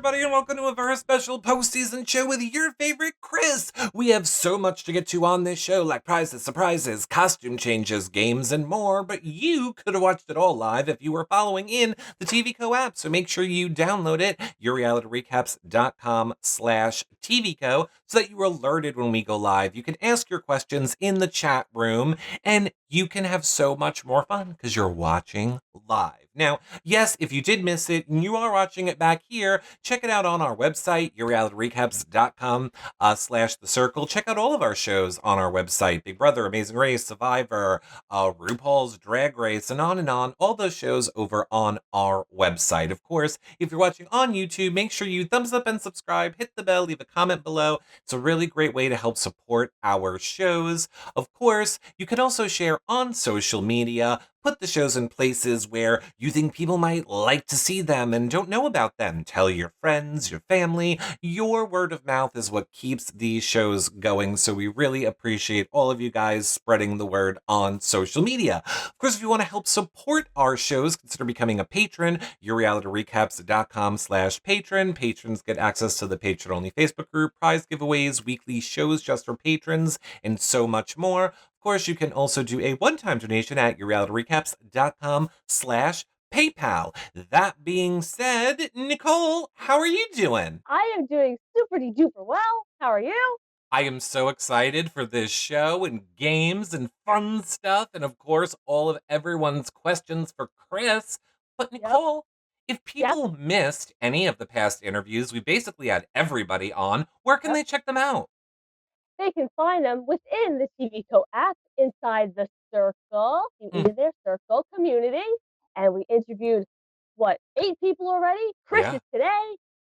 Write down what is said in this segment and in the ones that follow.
everybody, and welcome to a very special postseason show with your favorite Chris. We have so much to get to on this show, like prizes, surprises, costume changes, games, and more, but you could have watched it all live if you were following in the TV Co app, so make sure you download it, yourrealityrecaps.com/TVCo, so that you are alerted when we go live. You can ask your questions in the chat room, and you can have so much more fun because you're watching live. Now, yes, if you did miss it and you are watching it back here, check it out on our website, yourrealityrecaps.com/the circle. Check out all of our shows on our website: Big Brother, Amazing Race, Survivor, RuPaul's Drag Race, and on and on. All those shows over on our website. Of course, if you're watching on YouTube, make sure you thumbs up and subscribe, hit the bell, leave a comment below. It's a really great way to help support our shows. Of course, you can also share on social media. Put the shows in places where you think people might like to see them and don't know about them. Tell your friends, your family. Your word of mouth is what keeps these shows going, so we really appreciate all of you guys spreading the word on social media. Of course, if you want to help support our shows, consider becoming a patron. yourrealityrecaps.com/patron. Patrons get access to the patron-only Facebook group, prize giveaways, weekly shows just for patrons, and so much more. Of course, you can also do a one-time donation at yourrealityrecaps.com/PayPal. That being said, Nicole, how are you doing? I am doing super duper well. How are you? I am so excited for this show and games and fun stuff, and of course, all of everyone's questions for Chris. But Yep. Nicole, if Yep. people missed any of the past interviews, we basically had everybody on. Where can Yep. they check them out? They can find them within the TVCo app inside the circle. You Mm, in their circle community. And we interviewed what, 8 people already? Chris yeah, is today.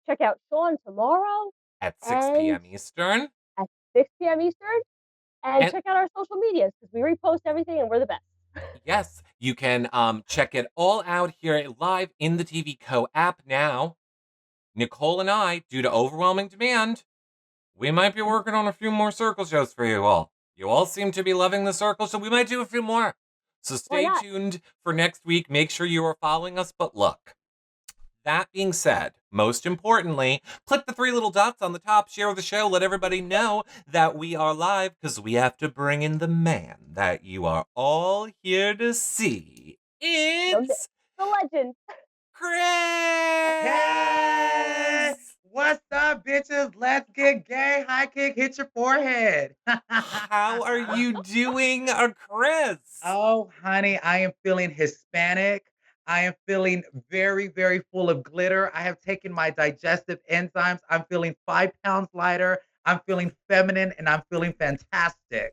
Check out Sean tomorrow at 6 and p.m. Eastern. at 6 p.m. Eastern. And And check out our social medias because we repost everything and we're the best. yes, you can check it all out here live in the TV Co app now. Nicole and I, due to overwhelming demand, we might be working on a few more circle shows for you all. You all seem to be loving the circle, so we might do a few more. So Why stay not? tuned for next week. Make sure you are following us. But look, that being said, most importantly, click the 3 little dots on the top, share the show, let everybody know that we are live because we have to bring in the man that you are all here to see. The, It's the legend. Hey, Chris! what's up, bitches? Let's get gay. High kick, hit your forehead. How are you doing, Chris? Oh, honey, I am feeling Hispanic. I am feeling very, very full of glitter. I have taken my digestive enzymes. I'm feeling 5 pounds lighter. I'm feeling feminine and I'm feeling fantastic.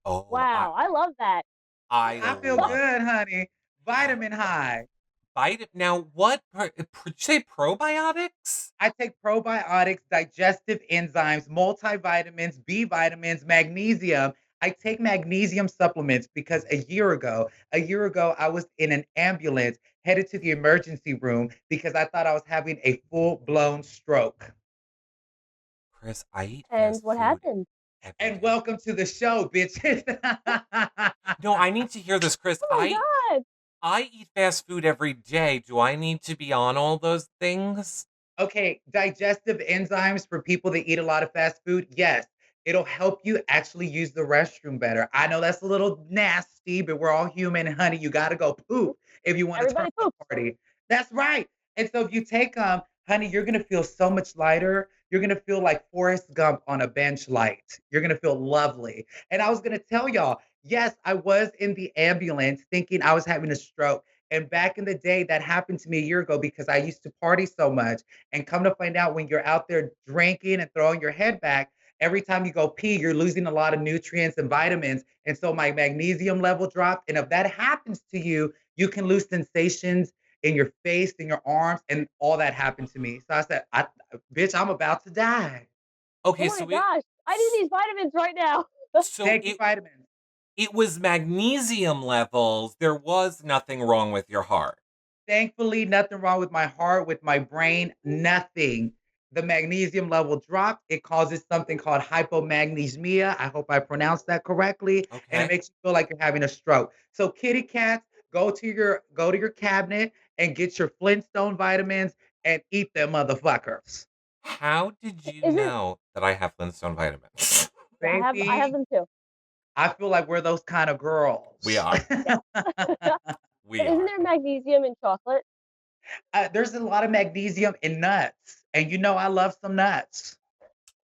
Oh, Wow. I love that. I I feel love good, honey. Vitamin high. bite. Now, what? Did you say probiotics? I take probiotics, digestive enzymes, multivitamins, B vitamins, magnesium. I take magnesium supplements because a year ago, I was in an ambulance headed to the emergency room because I thought I was having a full blown stroke. Chris, I eat And fast what food happened? every And day. welcome to the show, bitches. No, I need to hear this, Chris. Oh my God. I eat fast food every day. Do I need to be on all those things? Okay, digestive enzymes for people that eat a lot of fast food. Yes, it'll help you actually use the restroom better. I know that's a little nasty, but we're all human, honey. You got to go poop if you want to turn Everybody the poops. party. That's right. And so if you take them, honey, you're gonna feel so much lighter. You're gonna feel like Forrest Gump on a bench light. You're gonna feel lovely. And I was gonna tell y'all, yes, I was in the ambulance thinking I was having a stroke. And back in the day, that happened to me a year ago because I used to party so much. And come to find out, when you're out there drinking and throwing your head back, every time you go pee, you're losing a lot of nutrients and vitamins. And so my magnesium level dropped. And if that happens to you, you can lose sensations in your face, in your arms, and all that happened to me. So I said, bitch, I'm about to die. Oh Okay, my gosh. I need these vitamins right now. so Take your vitamins. it was magnesium levels. There was nothing wrong with your heart. Thankfully, nothing wrong with my heart, with my brain, nothing. The magnesium level dropped. It causes something called hypomagnesemia. I hope I pronounced that correctly. And it Okay. makes you feel like you're having a stroke. So kitty cats, go to your cabinet and get your Flintstone vitamins and eat them motherfuckers. How did you Isn't know that I have Flintstone vitamins? Yeah, I have Baby, them too. I feel like we're those kind of We girls. are. Yeah. We But isn't are. there magnesium in chocolate? There's a lot of magnesium in nuts, and you know I love some nuts.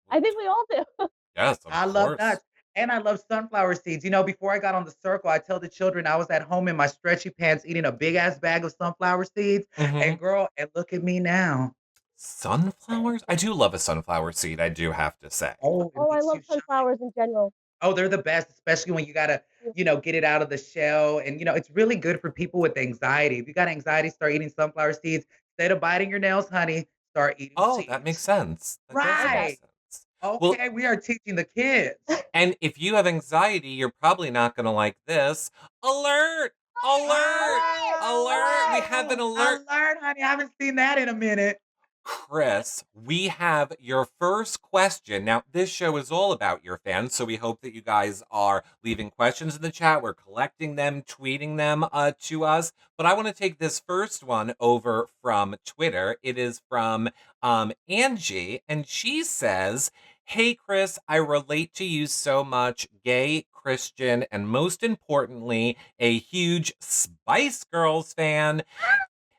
I think we all do. Yes, of I love course. nuts, and I love sunflower seeds. Before I got on the circle, I tell the children I was at home in my stretchy pants eating a big ass bag of sunflower seeds, Mhm. and girl, and look at me now. Sunflowers? I do love a sunflower seed, I do have to say. Oh, it Oh, I makes love you shine. sunflowers in general. Oh, they're the best, especially when you gotta, Yeah. get it out of the shell. And it's really good for people with anxiety. If you got anxiety, start eating sunflower seeds. Instead of biting your nails, honey, start eating Oh, that makes seeds. sense. That does make Okay. Right. sense. Well, Okay, we are teaching the kids. and if you have anxiety, you're probably not gonna like this. Alert! Alert! Alert! Alert! We Alert! have an Oh, alert. alert, honey. I haven't seen that in a minute. Chris, we have your first question. Now, this show is all about your fans, so we hope that you guys are leaving questions in the chat. We're collecting them, tweeting them to us. But I want to take this first one over from Twitter. It is from Angie, and she says, "Hey, Chris, I relate to you so much, gay, Christian, and most importantly, a huge Spice Girls fan.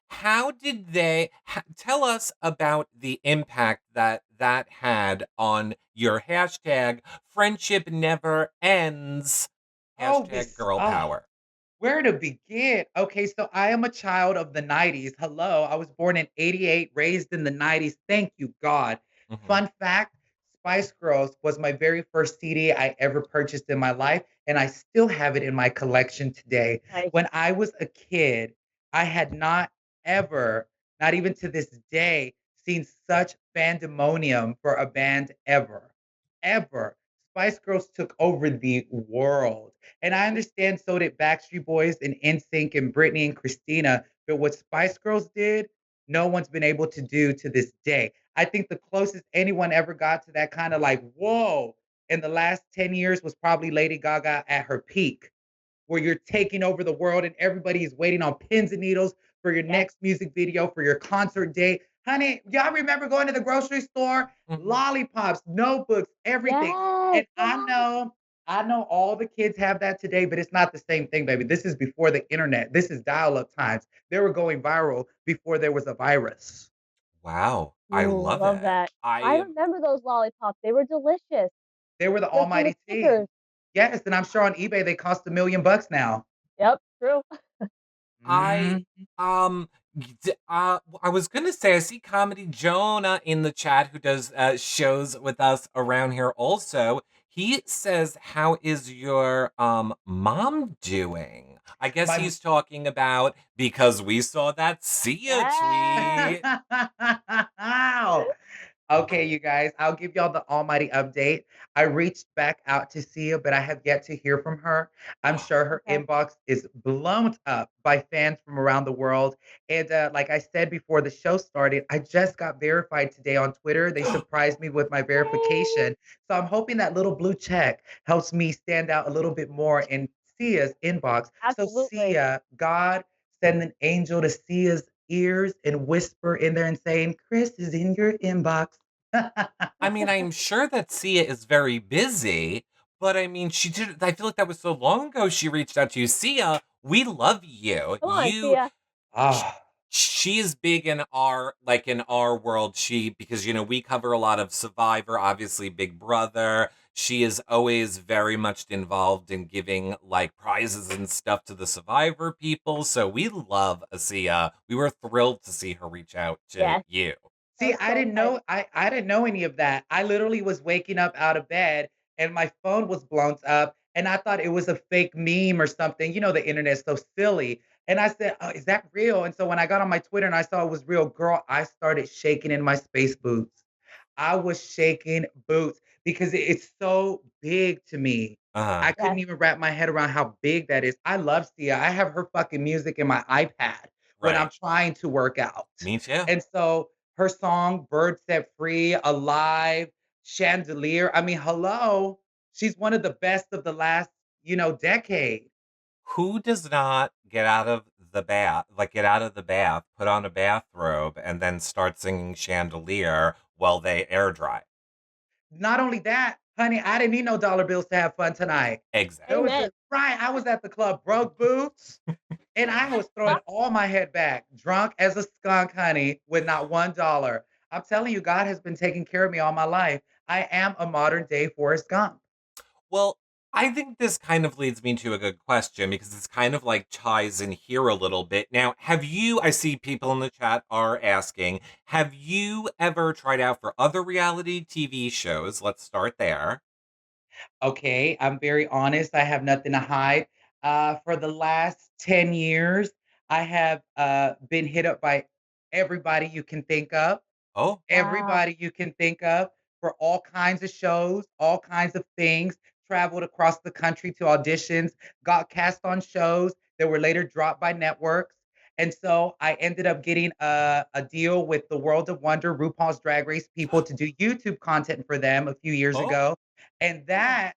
How did they tell us about the impact that that had on your hashtag friendship never ends, Oh, hashtag girl power?" where to begin? Okay, so I am a child of the 90s. Hello, I was born in 88, raised in the 90s. Thank you, God. Hmm. Fun fact, Spice Girls was my very first CD I ever purchased in my life, and I still have it in my collection today. Nice. When I was a kid, I had not ever, not even to this day, seen such fandemonium for a band ever. Ever. Spice Girls took over the world. And I understand so did Backstreet Boys and NSYNC and Britney and Christina, but what Spice Girls did, no one's been able to do to this day. I think the closest anyone ever got to that kind of like, whoa, in the last 10 years was probably Lady Gaga at her peak, where you're taking over the world and everybody is waiting on pins and needles for your Yes. next music video, for your concert date. Honey, y'all remember going to the grocery store? Hmm. Lollipops, notebooks, everything. Yes. And I know all the kids have that today, but it's not the same thing, baby. This is before the internet. This is dial-up times. They were going viral before there was a virus. Wow, I Ooh, love love it. that. I I remember those lollipops. They were delicious. They were the Good thing with almighty tea. Snickers. Yes, and I'm sure on eBay they cost $1 million now. Yep, true. I Mm. um I was gonna say I see Comedy Jonah in the chat who does shows with us around here also. He says, "How is your mom doing?" I guess My he's talking about because we saw that Sia Yes. tweet. Wow. Okay, you guys, I'll give y'all the almighty update. I reached back out to Sia, but I have yet to hear from her. I'm sure her Okay. inbox is blown up by fans from around the world. And like I said before the show started, I just got verified today on Twitter. They surprised me with my Yay. verification. So I'm hoping that little blue check helps me stand out a little bit more in Sia's inbox. So, Absolutely. Sia, God send an angel to Sia's ears and whisper in there and saying, Chris is in your inbox. I mean, I'm sure that Sia is very busy, but I mean, she did. I feel like that was so long ago. She reached out to you, Sia. We love you. Come on, Sia. Sh- Ah, she's big in our world. Because we cover a lot of Survivor, obviously Big Brother. She is always very much involved in giving like prizes and stuff to the Survivor people. So we love Sia. We were thrilled to see her reach out to Yes. you. That see, was I so didn't know exciting. I didn't know any of that. I literally was waking up out of bed and my phone was blown up and I thought it was a fake meme or something. The internet's so silly. And I said, "Oh, is that real?" And so when I got on my Twitter and I saw it was real, girl, I started shaking in my space boots. I was shaking boots because it's so big to me. Uh I huh. Yes. couldn't even wrap my head around how big that is. I love Sia. I have her fucking music in my iPad when I'm Right. trying to work out. Me too. And so her song Bird Set Free, Alive, Chandelier. I mean, hello. She's one of the best of the last, decade. Who does not get out of the bath, like get out of the bath, put on a bathrobe, and then start singing Chandelier while they air dry. Not only that, honey, I didn't need no dollar bills to have fun tonight. It Exactly. was Amen. just right. I was at the club, broke boots, and I was throwing all my head back, drunk as a skunk, honey, with not $1. I'm telling you, God has been taking care of me all my life. I am a modern day Forrest Gump. Well, I think this kind of leads me to a good question because it's kind of like ties in here a little bit. Now, have you, I see people in the chat are asking, have you ever tried out for other reality TV shows? Let's start there. Okay, I'm very honest. I have nothing to hide. For the last 10 years, I have been hit up by everybody you can think of. Oh, Wow. Everybody you can think of for all kinds of shows, all kinds of things, traveled across the country to auditions, got cast on shows that were later dropped by networks. And so I ended up getting a deal with the World of Wonder, RuPaul's Drag Race people to do YouTube content for them a few years oh, ago. And Oh, that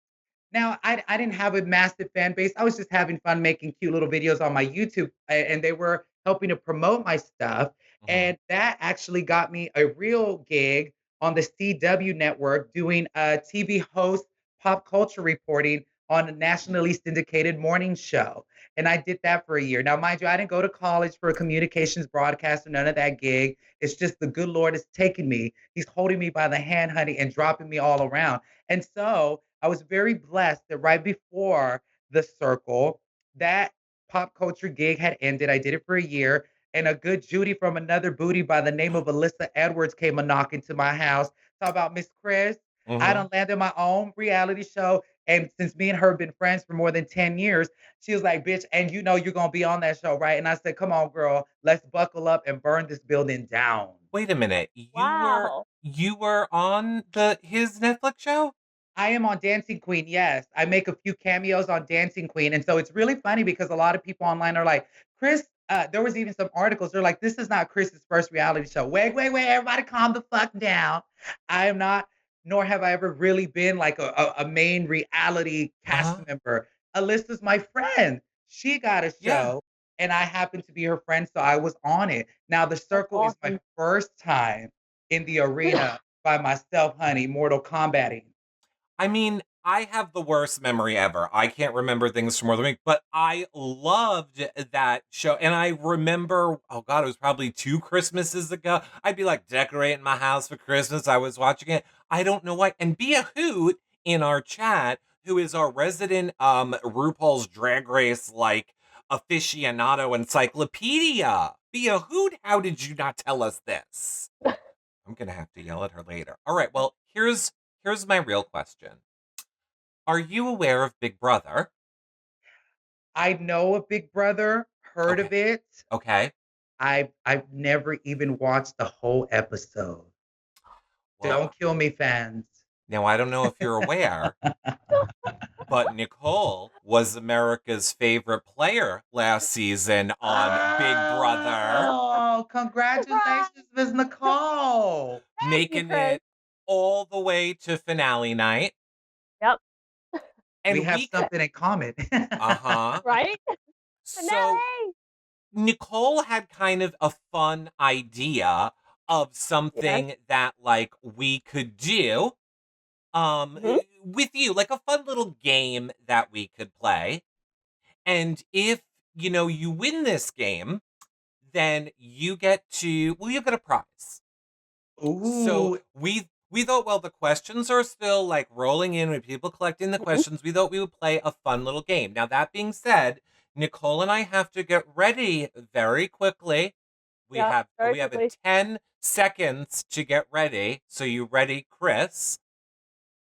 now I didn't have a massive fan base. I was just having fun making cute little videos on my YouTube, and they were helping to promote my stuff. mhm. And that actually got me a real gig on the CW network doing a TV host pop culture reporting on a nationally syndicated morning show. And I did that for a year. Now, mind you, I didn't go to college for a communications broadcast or none of that gig. It's just the good Lord is taking me. He's holding me by the hand, honey, and dropping me all around. And so I was very blessed that right before the circle, that pop culture gig had ended. I did it for a year, and a good Judy from another booty by the name of Alyssa Edwards came a knocking to my house. Talk about Miss Chris. I Mhm. done landed my own reality show. And since me and her have been friends for more than 10 years, she was like, bitch, and you know you're gonna be on that show, right? And I said, come on, girl, let's buckle up and burn this building down. Wait a minute. wow. You were on the his Netflix show? I am on Dancing Queen, yes. I make a few cameos on Dancing Queen, and so it's really funny because a lot of people online are like, "Chris," there was even some articles, they're like, "This is not Chris's first reality show." Wait, everybody calm the fuck down. I am not, nor have I ever really been like a main reality cast Uh-huh. member. Alyssa's my friend. She got a Yeah. show, and I happened to be her friend, so I was on it. Now, The That's Circle is my awesome. first time in the arena by myself, honey, Mortal Kombating. I mean, I have the worst memory ever. I can't remember things for more than a week, but I loved that show. And I remember, oh God, it was probably 2 Christmases ago. I'd be like decorating my house for Christmas. I was watching it. I don't know why. And be a hoot in our chat, who is our resident RuPaul's Drag Race like aficionado encyclopedia. Be a hoot. How did you not tell us this? I'm gonna have to yell at her later. All right, well, here's my real question. Are you aware of Big Brother? I know of Big Brother, heard Okay. of it. Okay. I've never even watched the whole episode. Well, Don't kill me, fans. now I don't know if you're aware, but Nicole was America's favorite player last season on Big Brother, Oh, Surprise! congratulations, Miss Nicole. Thank you, making Chris. it all the way to finale night. Yep. We And have something in common. uh-huh. Right? So Finale. Nicole had kind of a fun idea of Yes. something that like we could do Mhm. with you, like a fun little game that we could play. And if you win this game, then you get to well, you get a prize. So Ooh, we thought, well, the questions are still like rolling in with people collecting the Mhm. questions. We thought we would play a fun little game. Now that being said, Nicole and I have to get ready very quickly. We Yep. have Very we have a quickly. 10 seconds to get ready. So you ready, Chris?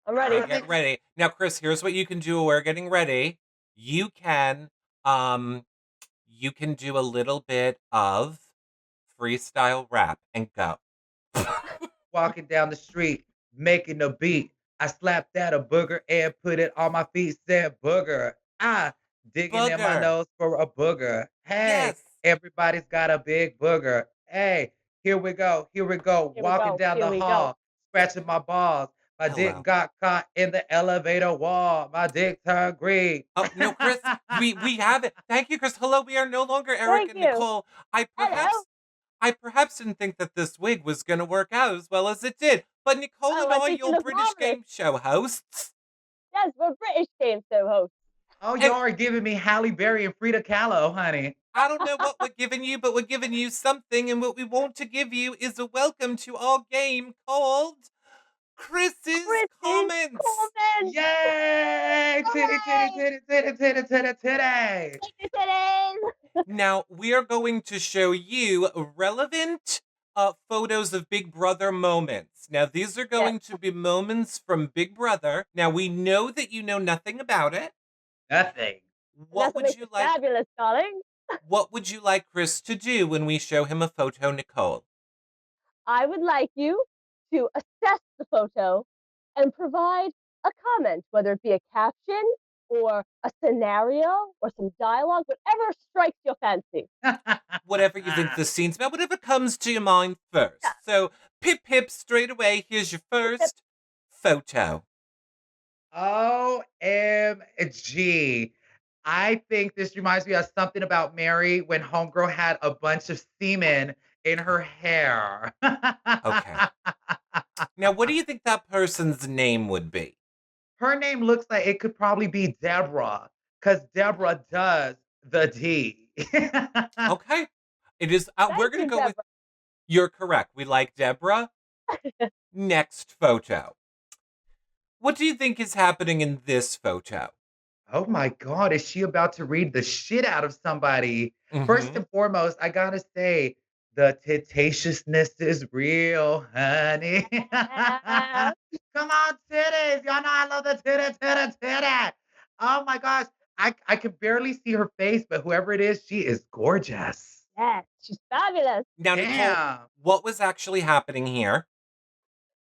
I'm Okay, ready. get perfect. ready. Now, Chris, here's what you can do while we're getting ready. You can um you can do a little bit of freestyle rap and go. Walking down the street, making a beat. I slapped at a booger and put it on my feet, said booger. I digging in my Booger. nose for a booger. Hey, Yes. everybody's got a big booger. Hey, here we go, Here we walking go. down Here the we go. hall, scratching my balls. My dick Hello. got caught in the elevator wall. My dick turned green. Oh, no, Chris, we have it. Thank you, Chris. Hello, we are no longer Eric Thank and you. Nicole. I Hello. perhaps I perhaps didn't think that this wig was going to work out as well as it did. But Nicole Oh, and I I, think you your look British marvelous. game show hosts, Yes, we're British game show hosts. Oh, and y'all are giving me Halle Berry and Frida Kahlo, honey. I don't know what we're giving you, but we're giving you something, and what we want to give you is a welcome to our game called Chris's Chrissy's Comments. comment. Yay! Titty, titty, Hooray! titty, titty, titty, titty, titty. Titties. Now, we are going to show you relevant photos of Big Brother moments. Now, these are Yes, going to be moments from Big Brother. Now, we know that you know nothing about it. Nothing. and that's What what would makes you it like? fabulous, darling. What would you like Chris to do when we show him a photo, Nicole? I would like you to assess the photo and provide a comment, whether it be a caption or a scenario or some dialogue, whatever strikes your fancy. Whatever you think the scene's about, whatever comes to your mind Yeah. first. So, pip pip, straight away, here's your first photo. OMG. I think this reminds me of something about Mary when Homegirl had a bunch of semen in her hair. Okay. Now, what do you think that person's name would be? Her name looks like it could probably be Deborah, because Deborah does the D. Okay. It is, we're Thank going to you, go with, Deborah. you're correct. We like Deborah. Next photo. What do you think is happening in this photo? Oh my God, is she about to read the shit out of somebody? First Mm-hmm. and foremost, I gotta say, the tittatiousness is real, honey. Yeah. Come on, titties. Y'all know I love the titty. Oh my gosh. I can barely see her face, but whoever it is, she is gorgeous. Yes, she's fabulous. Now, Nicole, Damn. what was actually happening here?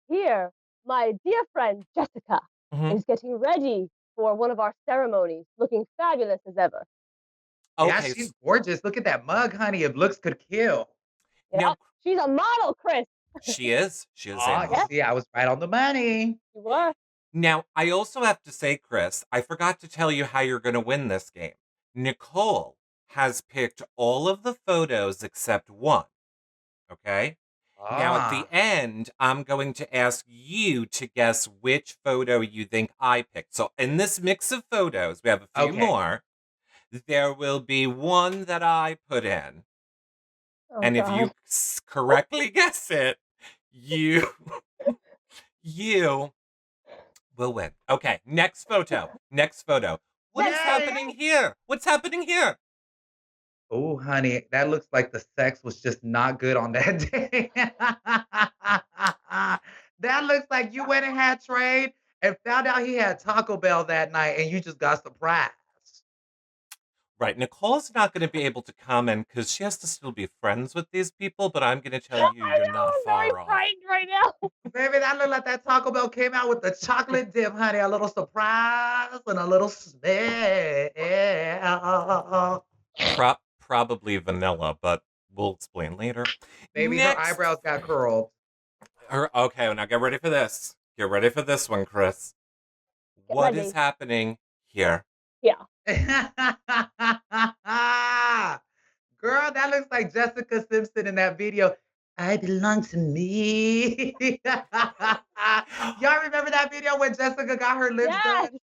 Here, my dear friend Jessica Mm-hmm. is getting ready for one of our ceremonies, looking fabulous as ever. Yeah, Okay. she's gorgeous. Look at that mug, honey. If looks could kill. Yeah, Now, she's a model, Chris. she is. She is a Oh, you Yes, model. see, I was right on the money. you were. Now, I also have to say, Chris, I forgot to tell you how you're going to win this game. Nicole has picked all of the photos except one. Okay? Now, at the Ah, end, I'm going to ask you to guess which photo you think I picked. So, in this mix of photos, we have a few okay. more. There will be one that I put in. Oh And if God. you correctly guess it, you you will win. Okay, next photo. Next photo. What is Next Yay! happening here? What's happening here? Oh, honey, that looks like the sex was just not good on that day. That looks like you went and had trade and found out he had Taco Bell that night and you just got surprised. Right, Nicole's not going to be able to comment because she has to still be friends with these people, but I'm going to tell you, I you're know, not I'm very far off. frightened right now. Baby, that looked like that Taco Bell came out with the chocolate dip, honey. A little surprise and a little smell. Probably vanilla, but we'll explain later. Baby, her Next. eyebrows got curled. Okay, well, now get ready for this. Get ready for this one, Chris. Get What ready. is happening here? Yeah. Girl, that looks like Jessica Simpson in that video. I belong to me. Y'all remember that video when Jessica got her lips Yes. done? I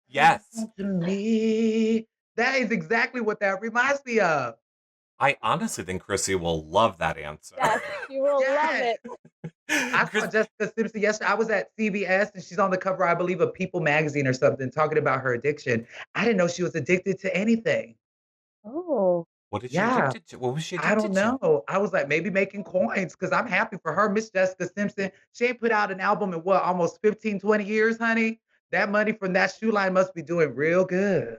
Yes. belong to me. That is exactly what that reminds me of. I honestly think Chrissy will love that answer. Yes. You will love Yes. it. I saw Chris, Jessica Simpson yesterday. I was at CBS and she's on the cover, I believe, of People magazine or something, talking about her addiction. I didn't know she was addicted to anything. Oh. what is she Yeah. addicted to? What was she I don't addicted to? know. I was like, maybe making coins because I'm happy for her. Miss Jessica Simpson, she ain't put out an album in what, almost 15, 20 years, honey? That money from that shoe line must be doing real good.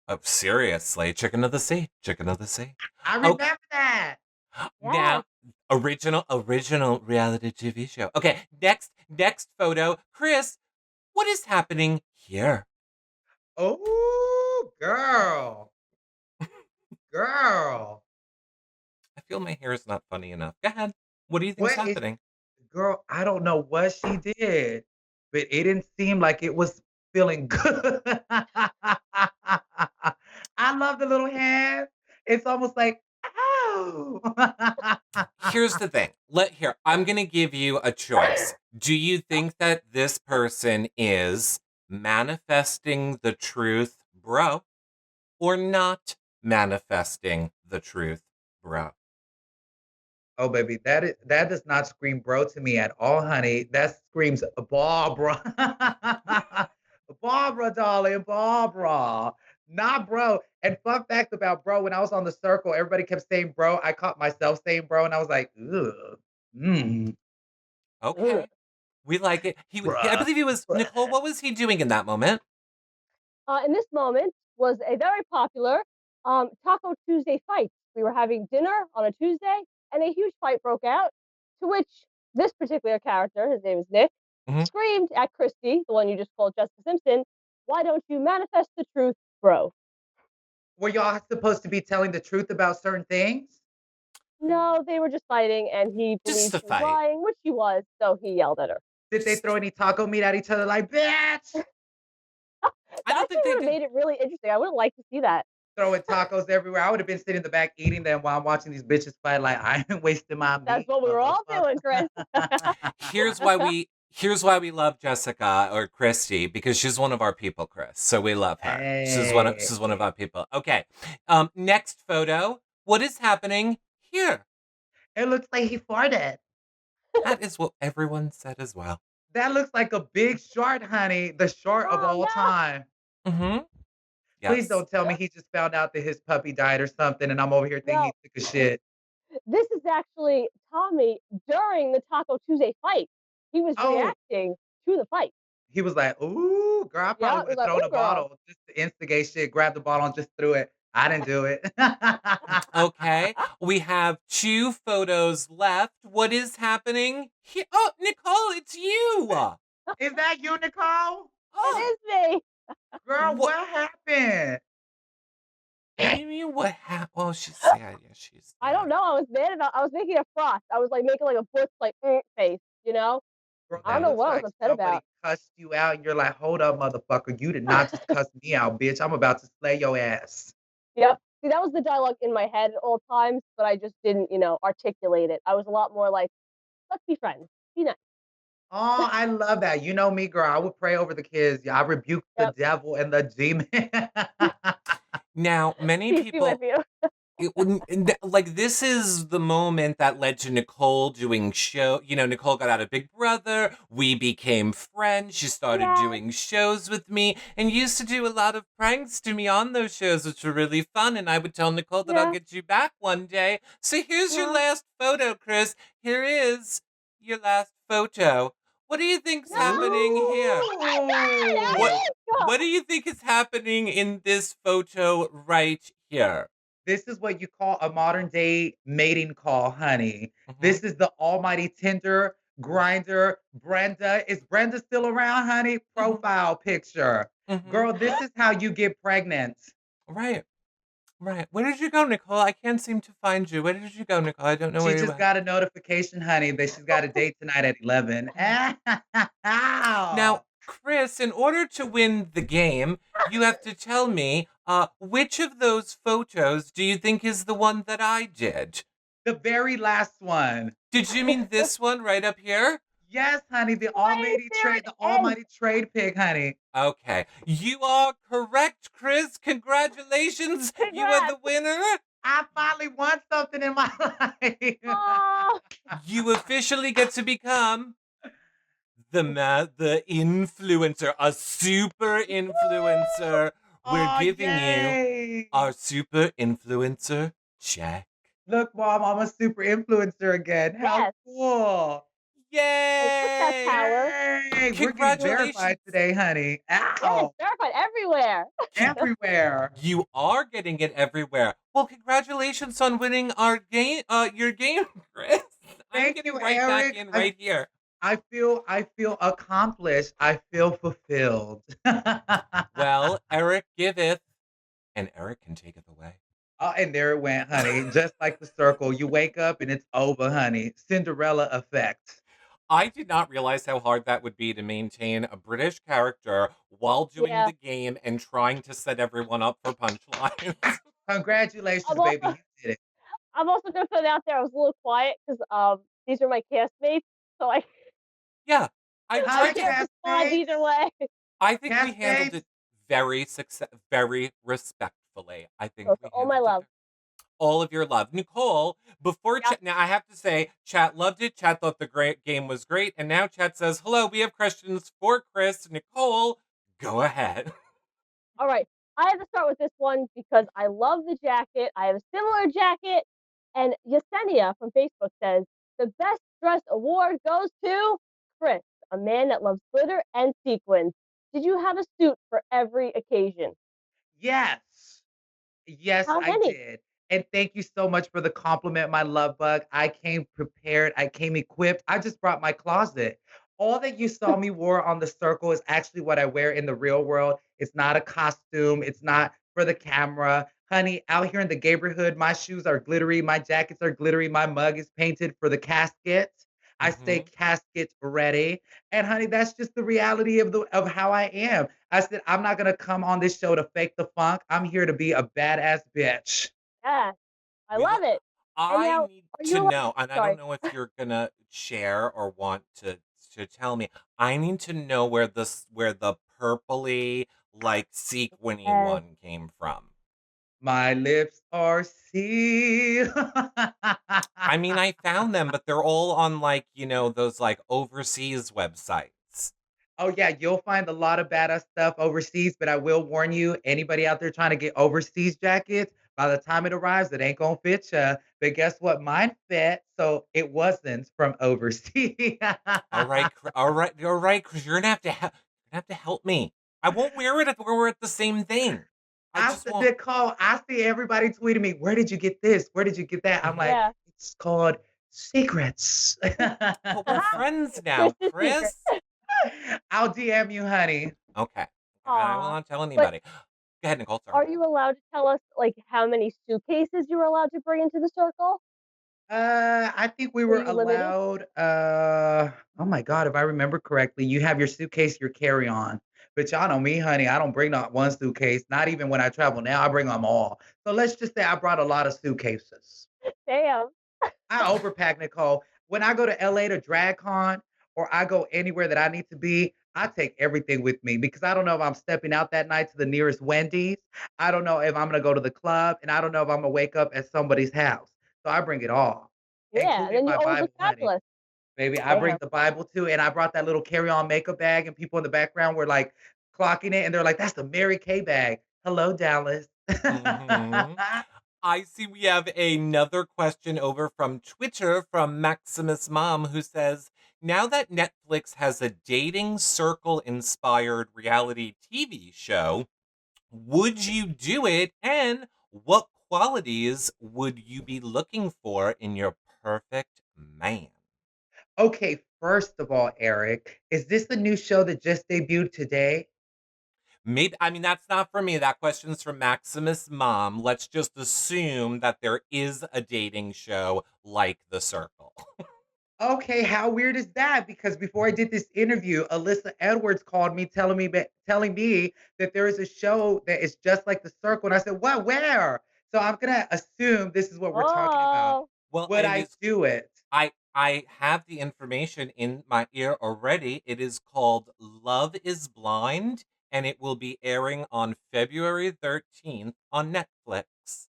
Oh, seriously, chicken of the sea, chicken of the sea. I Okay, remember that. now original reality TV show. Okay, next photo, Chris. What is happening here? Oh, girl. Girl. I feel my hair is not funny enough. Go ahead. What do you think's What is, happening? girl, I don't know what she did. but it didn't seem like it was feeling good. I love the little hand. It's almost like, "Ow." Here's the thing. I'm going to give you a choice. Do you think that this person is manifesting the truth, bro, or not manifesting the truth, bro? Oh, baby, that does not scream bro to me at all, honey. That screams Barbara. Barbara, darling, Barbara. Not bro. And fun fact about bro, when I was on the circle, everybody kept saying bro. I caught myself saying bro, and I was like, ugh. Mm, Okay. We like it. I bruh. believe he was Nicole. What was he doing in that moment? In this moment was a very popular Taco Tuesday fight. We were having dinner on a Tuesday, and a huge fight broke out, to which this particular character, his name is Nick, Mhm. screamed at Christy, the one you just called Jessica Simpson, "Why don't you manifest the truth, bro?" Were y'all supposed to be telling the truth about certain things? No, they were just fighting, and he Just believed a she was fight. lying, which she was, so he yelled at her. Did they throw any taco meat at each other like, bitch? I That don't think actually they would have did. made it really interesting. I would have liked to see that. Throwing tacos everywhere. I would have been sitting in the back eating them while I'm watching these bitches fight. Like, I ain't wasting my That's meat, what we were all doing, Chris. motherfucker. Here's why we love Jessica or Christy, because she's one of our people, Chris. So we love her. Hey. She's one of our people. Okay. Next photo. What is happening here? It looks like he farted. That is what everyone said as well. That looks like a big shark, honey. The shark of Oh all no, time. Mm-hmm. Please Yes. don't tell me he just found out that his puppy died or something, and I'm over here thinking no. he took a shit. This is actually Tommy during the Taco Tuesday fight. He was Oh, reacting to the fight. he was like, ooh, girl, I Yeah, probably it would was have like, thrown "Ooh, a girl." bottle just to instigate shit, grabbed the bottle and just threw it. I didn't do it. Okay. We have 2 photos left. What is happening here? Oh, Nicole, it's you. Is that you, Nicole? It Oh, is me. Girl, what? what happened? What do you mean? What happened? Oh, she's sad. Yeah, she's I don't sad. know. I was mad about. I was making a frost. I was like making like a butch like face. You know. Girl, I don't that know Yeah. looks what I was like upset somebody about. cussed you out and you're like, hold up, motherfucker. You did not just cuss me out, bitch. I'm about to slay your ass. Yep. See, that was the dialogue in my head at all times, but I just didn't, articulate it. I was a lot more like, "Let's be friends. Be nice." Oh, I love that. You know me, girl. I would pray over the kids. Yeah, I rebuke the Yep. devil and the demon. Now, many Peace be with people, you. like, this is the moment that led to Nicole doing Nicole got out of Big Brother. We became friends. She started Yes. doing shows with me and used to do a lot of pranks to me on those shows, which were really fun. And I would tell Nicole that I'll Yeah. get you back one day. So here's your Aw. last photo, Chris. Here is your last photo. What do you think's No. happening here? Oh my God, What Ooh. Eric! what do you think is happening in this photo right here? This is what you call a modern day mating call, honey. Mhm. This is the almighty Tinder grinder. Brenda. Is Brenda still around, honey? Mhm. Profile picture. Mhm. Girl, this is how you get pregnant. Right. Right. Where did you go, Nicole? I can't seem to find you. Where did you go, Nicole? I don't know She where you just went. got a notification, honey, that she's got a date tonight at 11. Now, Ow! Chris, in order to win the game, you have to tell me which of those photos do you think is the one that I did? The very last one. Did you mean this one right up here? Yes, honey, the Why is there an almighty trade pig, honey. Okay. You are correct, Chris. Congratulations. egg? You are the Congrats. winner. I finally won something in my life. Oh, You officially get to become the influencer, a super influencer. We're Oh, giving you yay. our super influencer check. Look, Mom, I'm a super influencer again. How yes. cool. And with that Yay! power, Yay. We're getting Congratulations. verified today, honey. yes, Ow. verified everywhere. Everywhere. You are getting it everywhere. Well, congratulations on winning your game, Chris. I'm Thank getting you, right back Eric. in right here. I feel accomplished. I feel fulfilled. Well, Eric giveth, and Eric can take it away. Oh, and there it went, honey. Just like the circle. You wake up and it's over, honey. Cinderella effect. I did not realize how hard that would be to maintain a British character while doing Yeah. the game and trying to set everyone up for punchlines. Congratulations, I'm baby, also you did it. I'm also gonna put it out there. I was a little quiet because these are my castmates, so I Yeah, I I Hi, tried to can't respond either castmates. way. I think we handled Castmates. it very respectfully. I think So we all my handled it love. all of your love. Nicole, before Yeah. chat, now I have to say, chat loved it. Chat thought the great game was great. And now chat says, hello, we have questions for Chris. Nicole, go ahead. All right. I have to start with this one because I love the jacket. I have a similar jacket. And Yesenia from Facebook says the best dressed award goes to Chris, a man that loves glitter and sequins. Did you have a suit for every occasion? Yes. Yes, How I many? did. And thank you so much for the compliment, my love bug. I came prepared. I came equipped. I just brought my closet. All that you saw me wore on the circle is actually what I wear in the real world. It's not a costume. It's not for the camera. Honey, out here in the neighborhood, my shoes are glittery. My jackets are glittery. My mug is painted for the casket. I stay Hmm. casket ready. And honey, that's just the reality of how I am. I said, I'm not gonna come on this show to fake the funk. I'm here to be a badass bitch. Yeah, I We love love. it. And I now, need are to you allowed? know, and I don't Sorry. know if you're gonna share or want to tell me. I need to know where the purpley like sequiny Uh, one came from. My lips are sealed. I mean, I found them, but they're all on like, those like overseas websites. Oh yeah, you'll find a lot of badass stuff overseas, but I will warn you, anybody out there trying to get overseas jackets, by the time it arrives, it ain't gonna fit ya. But guess what? Mine fit, so it wasn't from overseas. All right, all right, Chris, you're gonna have to help me. I won't wear it if we're at the same thing. I I just said, won't. Nicole, I see everybody tweeting me, where did you get this? Where did you get that? I'm like, yeah. it's called secrets. But we're friends now, Chris's secret. Chris. I'll DM you, honey. Okay, I will Aw. not tell But anybody. Go ahead, Nicole. Sorry. are you allowed to tell us like how many suitcases you were allowed to bring into the circle? I think we Were were you limited? allowed, oh my God, if I remember correctly, you have your suitcase, your carry-on. But y'all know me, honey, I don't bring not one suitcase, not even when I travel now, I bring them all. So let's just say I brought a lot of suitcases. Damn. I overpack, Nicole. When I go to LA to DragCon or I go anywhere that I need to be, I take everything with me because I don't know if I'm stepping out that night to the nearest Wendy's. I don't know if I'm gonna go to the club, and I don't know if I'm gonna wake up at somebody's house. So I bring it all, Yeah, and including then you my always look Bible, honey. fabulous. Baby, I bring Damn. the Bible too, and I brought that little carry-on makeup bag, and people in the background were like clocking it, and they're like, "That's the Mary Kay bag." Hello, Dallas. Hmm. I see we have another question over from Twitter from Maximus Mom who says, now that Netflix has a dating circle inspired reality TV show, would you do it? And what qualities would you be looking for in your perfect man? Okay, first of all, Eric, is this the new show that just debuted today? Maybe, I mean, that's not for me. That question's from Maximus Mom. Let's just assume that there is a dating show like The Circle. Okay, how weird is that? Because before I did this interview, Alyssa Edwards called me telling me that there is a show that is just like The Circle, and I said, "What? Where?" So I'm gonna assume this is what we're talking about. Oh, Well, Would it I is. do it? I have the information in my ear already. It is called Love is Blind, and it will be airing on February 13th on Netflix.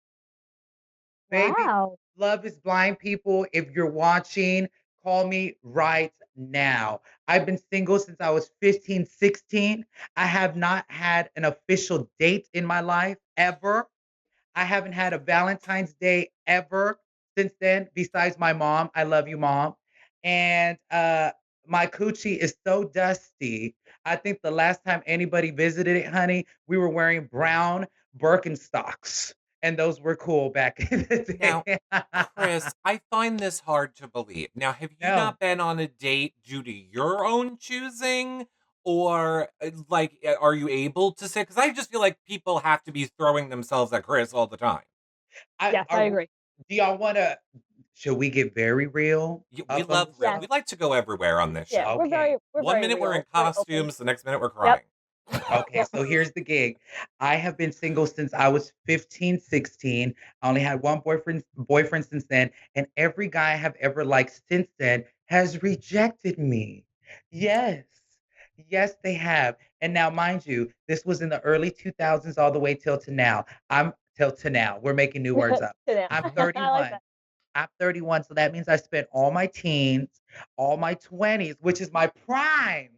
Baby, wow. Love is Blind people. If you're watching, call me right now. I've been single since I was 15, 16. I have not had an official date in my life ever. I haven't had a Valentine's Day ever since then, besides my mom. I love you, mom. And my coochie is so dusty. I think the last time anybody visited it, honey, we were wearing brown Birkenstocks. And those were cool back in the Now, day. Chris, I find this hard to believe. Now, have you No, not been on a date due to your own choosing? Or, are you able to say? Because I just feel like people have to be throwing themselves at Chris all the time. I Yes, I are agree. do y'all wanna Should we get very real We up on love the real. Yes. We show? like to go everywhere on this Yeah, show. Okay. we're One very minute we're in real, very open. costumes, the next minute we're Yep. crying. Okay, Yep. so here's the gig. I have been single since I was 15, 16. I only had one boyfriend since then, and every guy I have ever liked since then has rejected me. Yes. Yes, they have. And now, mind you, this was in the early 2000s all the way till to now. I'm till to now. We're making new words up. Sit down. I'm I like 31. that. I'm 31, so that means I spent all my teens, all my 20s, which is my prime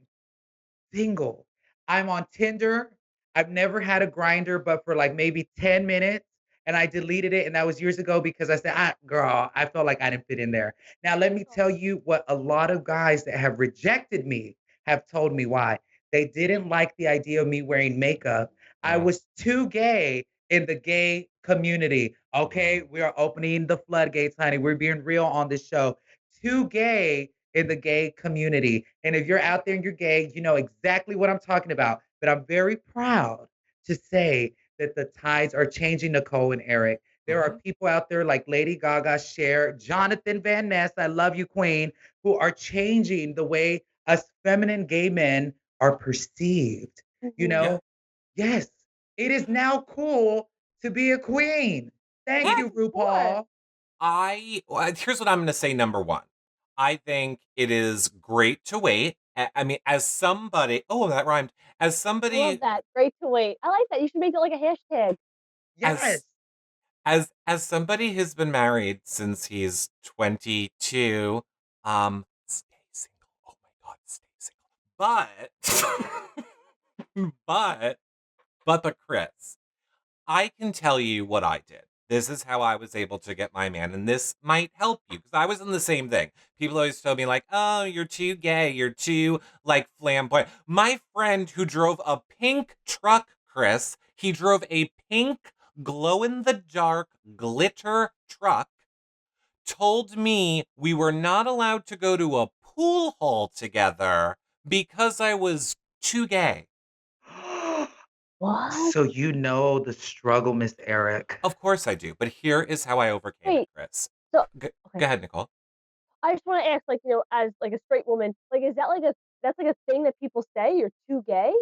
single. I'm on Tinder. I've never had a grinder, but for like maybe 10 minutes. And I deleted it. And that was years ago because I said, girl, I felt like I didn't fit in there. Now, let me tell you what a lot of guys that have rejected me have told me why. They didn't like the idea of me wearing makeup. I Mm, was too gay in the gay community. Okay. mm, We are opening the floodgates, honey. We're being real on this show. Too gay in the gay community. And if you're out there and you're gay, you know exactly what I'm talking about. But I'm very proud to say that the tides are changing, Nicole and Eric. There are mhm. people out there like Lady Gaga, Cher, Jonathan Van Ness, I love you, Queen, who are changing the way us feminine gay men are perceived. You Mhm. Yeah. know, yes, it is now cool to be a queen. Thank Yeah. Yes, you, of course. RuPaul. Here's what I'm going to say. Number one, I think it is great to wait. I mean, as somebody, oh, that rhymed. As I love somebody, that. Great to wait. I like that. You should make it like a hashtag. Yes. as as somebody who's been married since he's 22, stay single. Oh my God, stay single. But, but Chris, I can tell you what I did. This is how I was able to get my man, and this might help you because I was in the same thing. People always told me, like, oh, you're too gay, you're too, like, flamboyant. My friend who drove a pink truck, Chris, he drove a pink, glow in the dark, glitter truck, told me we were not allowed to go to a pool hall together because I was too gay. What? So you know the struggle, Miss Eric. Of course I do, but here is how I overcame it, Wait. Chris. So Go okay. ahead, Nicole. I just want to ask, like, as like a straight woman, like, is that like a that's like a thing that people say? You're too gay?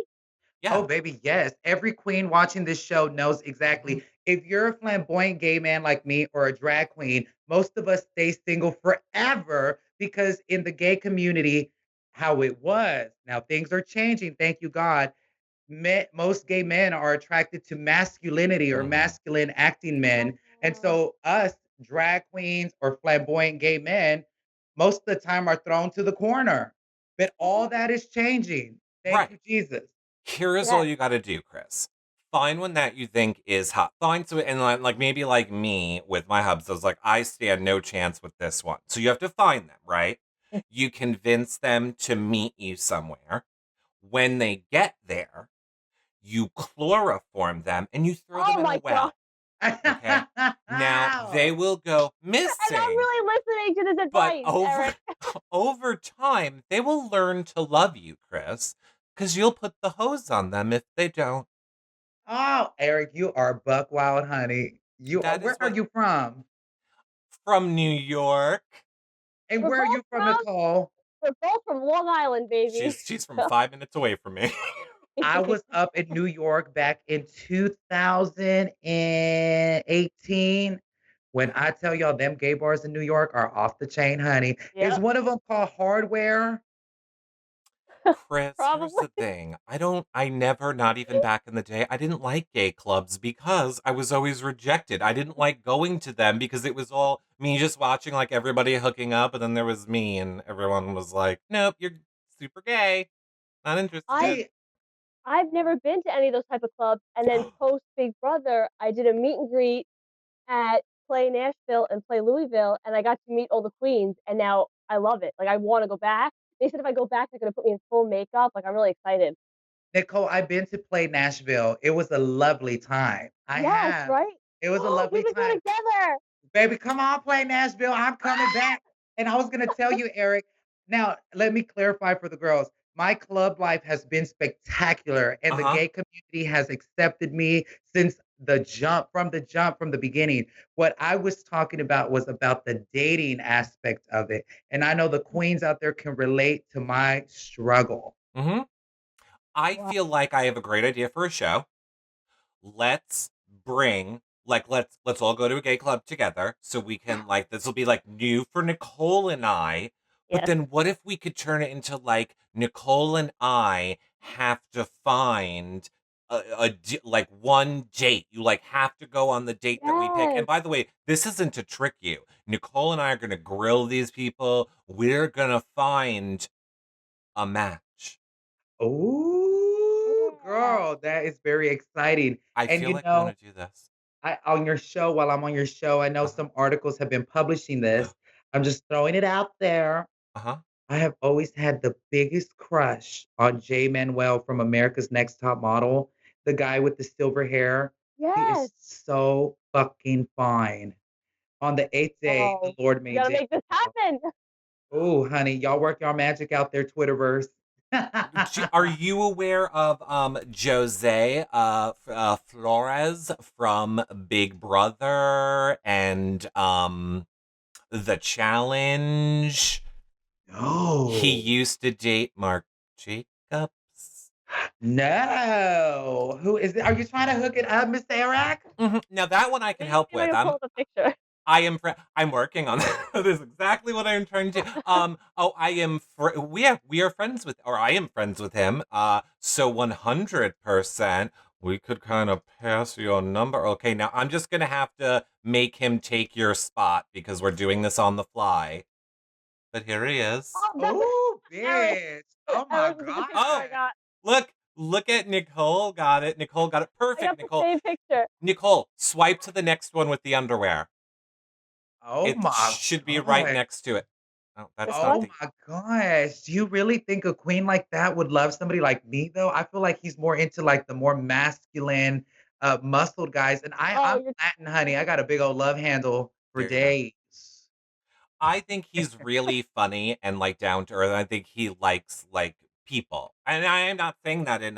Yeah. Oh, baby, yes. Every queen watching this show knows Mhm. exactly. If you're a flamboyant gay man like me or a drag queen, most of us stay single forever because in the gay community, how it was. Now things are changing, thank you God. Most gay men are attracted to masculinity or Mhm. masculine acting men. And Oh, so us drag queens or flamboyant gay men, most of the time are thrown to the corner. But all that is changing. Thank Right. you, Jesus. Here is all yes. you got to do, Chris. Find one that you think is hot. Find so and like maybe like me with my hubs. I was like, I stand no chance with this one. So you have to find them, right? You convince them to meet you somewhere. When they get there, you chloroform them and you throw them Oh in a my god. well. Okay. Now they will go And I'm missing, really listening to this but advice, over Eric. over time, they will learn to love you, Chris, because you'll put the hose on them if they don't. Oh, Eric, you are buck wild, honey. You are That where is are what you from? from New York. And We're where are both you from, from Nicole? we're both from Long Island, baby. She's from So 5 minutes away from me. I was up in New York back in 2018. When I tell y'all them gay bars in New York are off the chain, honey. Is yep, one of them called Hardware? Chris, here's probably. the thing. I never, not even back in the day, I didn't like gay clubs because I was always rejected. I didn't like going to them because it was all me just watching like everybody hooking up, and then there was me, and everyone was like, nope, you're super gay. Not I've interested. See, I've never been to any of those type of clubs. And then post Big Brother, I did a meet and greet at Play Nashville and Play Louisville, and I got to meet all the queens. And now I love it. Like I want to go back. They said if I go back, they're gonna put me in full makeup. Like I'm really excited. Nicole, I've been to play Nashville. It was a lovely time. I Yes, have. right. It was a Oh, we lovely would go time. together. Baby, come on, play Nashville. I'm coming back. And I was gonna tell you, Eric. Now, let me clarify for the girls. My club life has been spectacular, and Uh the huh. gay community has accepted me since the jump from the beginning. What I was talking about was about the dating aspect of it. And I know the queens out there can relate to my struggle. Hmm. I Wow. feel like I have a great idea for a show. Let's bring let's all go to a gay club together so we can like this will be like new for Nicole and I. But Yes. then what if we could turn it into like Nicole and I have to find like one date. You like have to go on the date that we pick. And Yes. by the way, this isn't to trick you. Nicole and I are going to grill these people. We're going to find a match. Ooh, Yeah. girl, that is very exciting. I And feel you like we know, want to do this. I on your show, while I'm on your show, I know Uh-huh. some articles have been publishing this. I'm just throwing it out there. Uh-huh. I have always had the biggest crush on Jay Manuel from America's Next Top Model, the guy with the silver hair. He Yes. is so fucking fine. On the 8th day, the Oh, Lord we made gotta Jay make this Manuel. happen. Oh, honey, y'all work your magic out there, Twitterverse. Are you aware of Jose Flores from Big Brother and The Challenge? He No. used to date Mark Jacobs. No. Who is it? Are you trying to hook it up, Mr. Eric? Now that one I can Let me see help if I with. can pull up a picture. I'm working on that. That is exactly what I'm trying to. Oh, I am. We are friends with, or I am friends with him. So 100%, we could kind of pass your number. Okay, now I'm just gonna have to make him take your spot because we're doing this on the fly. But here he is. Oh, that's Oh, Eric. bitch. Oh my Eric, this is the picture Oh, I god. got. look at Nicole. Got it. Nicole got it. I Perfect, got the Nicole. same picture. Nicole, swipe to the next one with the underwear. Oh It my should be right god. next to it. Oh, This that's not one? Oh the. my gosh. Do you really think a queen like that would love somebody like me though? I feel like he's more into like the more masculine, muscled guys. And Oh, I'm you're Latin, honey. I got a big old love handle for There you go. days. I think he's really funny and like down to earth. I think he likes like people. And I am not saying that in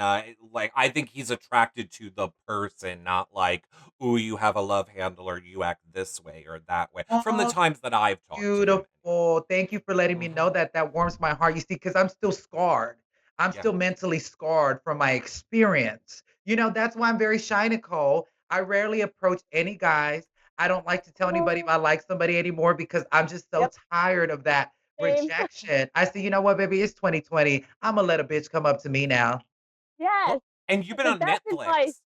like I think he's attracted to the person, not like, ooh, you have a love handle or you act this way or that way. From the Oh, times that I've talked to him. beautiful. Thank you for letting me know Hmm. that. That warms my heart. You see, because I'm still scarred. I'm Yeah. still mentally scarred from my experience. You know, that's why I'm very shy, Nicole. I rarely approach any guys. I don't like to tell anybody if oh, I like somebody anymore because I'm just so yep, tired of that same. rejection. I say, you know what, baby, it's 2020. I'm gonna let a bitch come up to me now. Yes. Well, and you've been The on best advice. Netflix.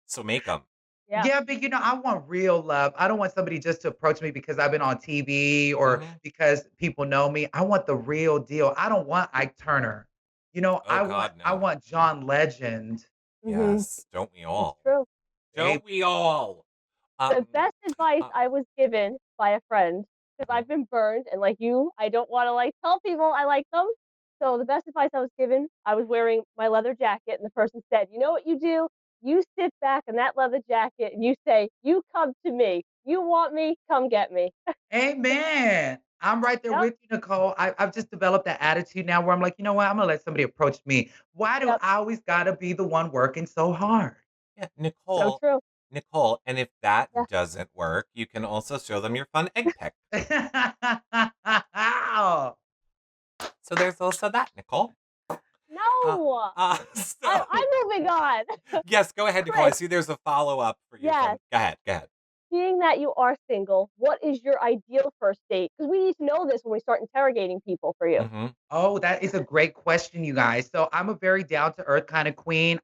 So make them. Yeah. Yeah, but I want real love. I don't want somebody just to approach me because I've been on TV or Hmm. because people know me. I want the real deal. I don't want Ike Turner. Oh God, I no. want John Legend. Hmm. Yes. Don't we It's all? true. Babe. Don't we all? The Um best advice uh, I was given by a friend, because mhm. I've been burned, and like you, I don't want to like tell people I like them. So the best advice I was given, I was wearing my leather jacket, and the person said, "You know what you do? You sit back in that leather jacket and you say, 'You come to me. You want me? Come get me.'" Amen. I'm right there Yep. with you, Nicole. I've just developed that attitude now where I'm like, you know what? I'm gonna let somebody approach me. Why do Yep. I always gotta be the one working so hard? Yeah, So true. Nicole, and if that Yeah. doesn't work, you can also show them your fun egg pic. So there's also that, Nicole. Uh, No, so I'm moving on. yes, go ahead, Nicole. I Chris, see there's a follow up for you yes. from. Go ahead, go ahead. Being that you are single, what is your ideal first date? Because we need to know this when we start interrogating people for you. Hmm. Oh, that is a great question, you guys. So I'm a very down to earth kind of queen.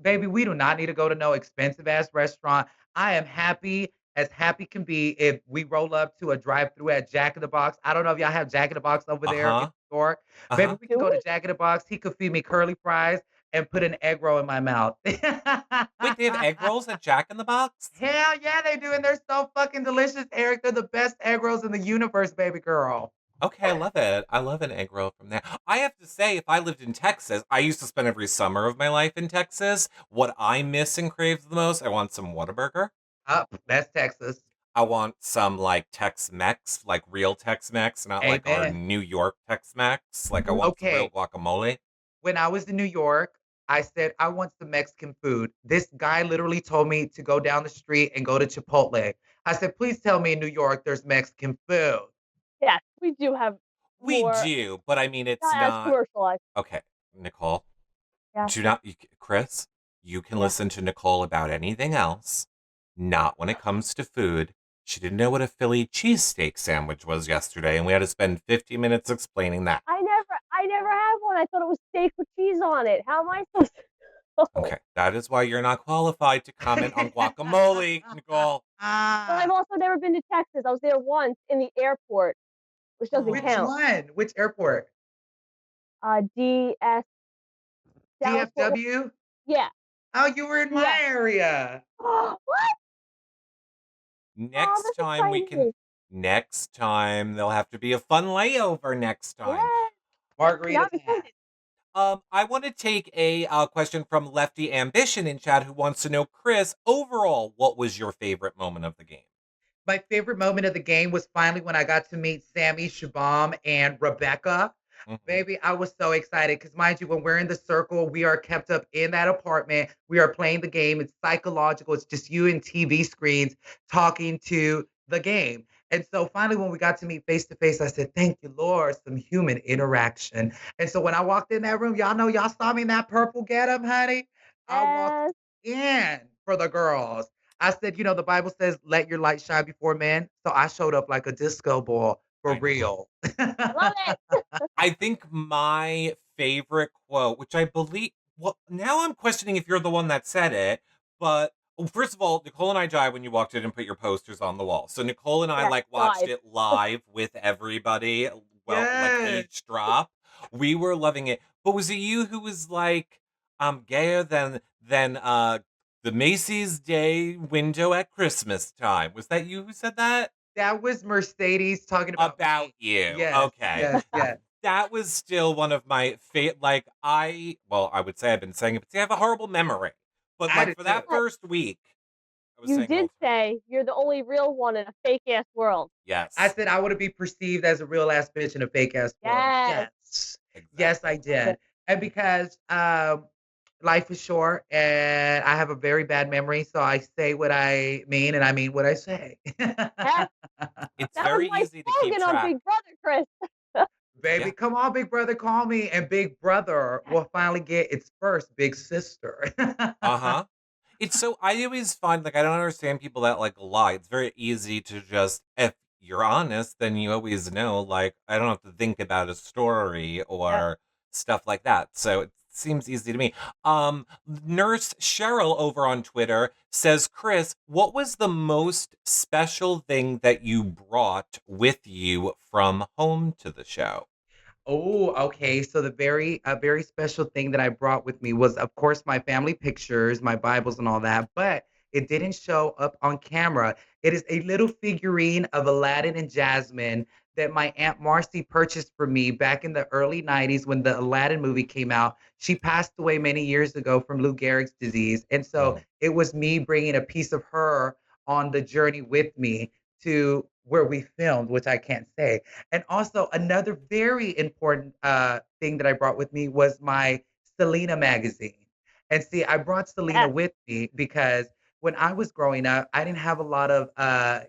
Baby, we do not need to go to no expensive ass restaurant. I am happy as happy can be if we roll up to a drive through at Jack in the Box. I don't know if y'all have Jack in the Box over Uh there in huh. New York. Uh Baby, huh. we can Do go to we? Jack in the Box. He could feed me curly fries and put an egg roll in my mouth. Wait, they have egg rolls at Jack in the Box? Hell yeah, they do. And they're so fucking delicious, Eric. They're the best egg rolls in the universe, baby girl. Okay, I love it. I love an egg roll from there. I have to say, if I lived in Texas, I used to spend every summer of my life in Texas. What I miss and crave the most, I want some Whataburger. Up, that's Texas. I want some like Tex-Mex, like real Tex-Mex, not like our Amen. New York Tex-Mex. Like I Mhm. want some real Okay, guacamole. when I was in New York, I said, "I want some Mexican food." This guy literally told me to go down the street and go to Chipotle. I said, "Please tell me in New York there's Mexican food." Yes, we do have We more, do, but I mean, it's not as not commercialized. okay. Nicole, Yeah, do not, Chris, you can yeah. listen to Nicole about anything else, not when it comes to food. She didn't know what a Philly cheesesteak sandwich was yesterday, and we had to spend 50 minutes explaining that. I never had one. I thought it was steak with cheese on it. How am I supposed to know? Okay, that is why you're not qualified to comment on guacamole, Nicole. But I've also never been to Texas. I was there once in the airport, which doesn't Which Oh, count. one? Which airport? DS Dallas Fort Worth. DFW? Yeah, Oh, you were in my DS. area. What? Oh, next that's time we can. exciting. Next time there'll have to be a fun layover. Next time. Yeah. Now Margarita I'm hat. excited. I want to take a question from Lefty Ambition in chat who wants to know, Chris, overall, what was your favorite moment of the game? My favorite moment of the game was finally when I got to meet Sammy, Shabam, and Rebecca. Mhm. Baby, I was so excited because, mind you, when we're in the circle, we are kept up in that apartment. We are playing the game. It's psychological. It's just you and TV screens talking to the game. And so finally, when we got to meet face to face, I said, "Thank you, Lord, some human interaction." And so when I walked in that room, y'all know y'all saw me in that purple getup, honey. I walked Yes. in for the girls. I said, the Bible says, let your light shine before men. So I showed up like a disco ball for I know. real. Love it. I think my favorite quote, which I believe, well, now I'm questioning if you're the one that said it, but well, first of all, Nicole and I died when you walked in and put your posters on the wall. So Nicole and I Yes, like watched died. it live with everybody, well, like Yes. each drop. We were loving it. But was it you who was like, I'm gayer than the Macy's Day window at Christmas time? Was that you who said that? That was Mercedes talking about About me. you. Yes, Okay. yes, yes. That was still one of my like I would say I've been saying it, but see, I have a horrible memory. But I like did for too. that But first week, I was you saying it all did the time. say you're the only real one in a fake ass world. I Yes, said I want to be perceived as a real ass bitch in a fake ass world. Yes. Yes. Yes, I exactly. Love it. did. And because life is short and I have a very bad memory, so I say what I mean and I mean what I say. Yes. It's That was very my easy to keep slogan on track. Big Brother, Chris. Baby, Yeah. come on, big brother, call me. And big brother will finally get its first big sister. Uh-huh. It's so I always find like I don't understand people that like lie. It's very easy to just if you're honest, then you always know like I don't have to think about a story Yep. or stuff like that. So it seems easy to me. Nurse Cheryl over on Twitter says, "Chris, what was the most special thing that you brought with you from home to the show?" Oh, okay. So the very special thing that I brought with me was, of course, my family pictures, my Bibles, and all that. But it didn't show up on camera. It is a little figurine of Aladdin and Jasmine that my Aunt Marcy purchased for me back in the early '90s when the Aladdin movie came out. She passed away many years ago from Lou Gehrig's disease, and so Mhm. it was me bringing a piece of her on the journey with me to where we filmed, which I can't say. And also another very important thing that I brought with me was my Selena magazine. And see, I brought Selena Yes. with me because when I was growing up, I didn't have a lot of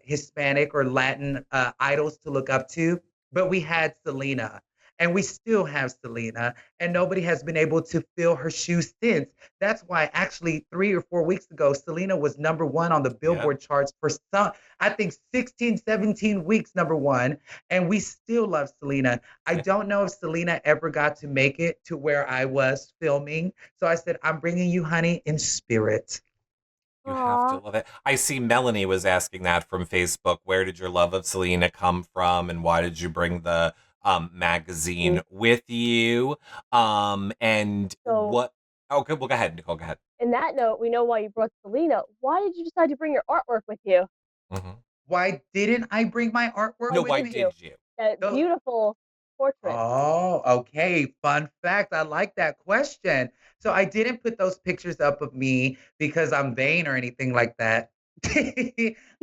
Hispanic or Latin idols to look up to, but we had Selena. And we still have Selena, and nobody has been able to fill her shoes since. That's why, actually, 3 or 4 weeks ago, Selena was number one on the Yep. Billboard charts for some, I think, 16, 17 weeks, number one, and we still love Selena. I Yeah. don't know if Selena ever got to make it to where I was filming. So I said, I'm bringing you honey in spirit. You have to Aw. love it. I see Melanie was asking that from Facebook. Where did your love of Selena come from, and why did you bring the magazine with you? And So, what? Okay, well, go ahead, Nicole. Go ahead. in that note, we know why you brought Selena. Why did you decide to bring your artwork with you? Hmm. Why didn't I bring my artwork Why No, with why didn't me? you? did you? That The beautiful portrait. Oh, okay. Fun fact. I like that question. So I didn't put those pictures up of me because I'm vain or anything like that.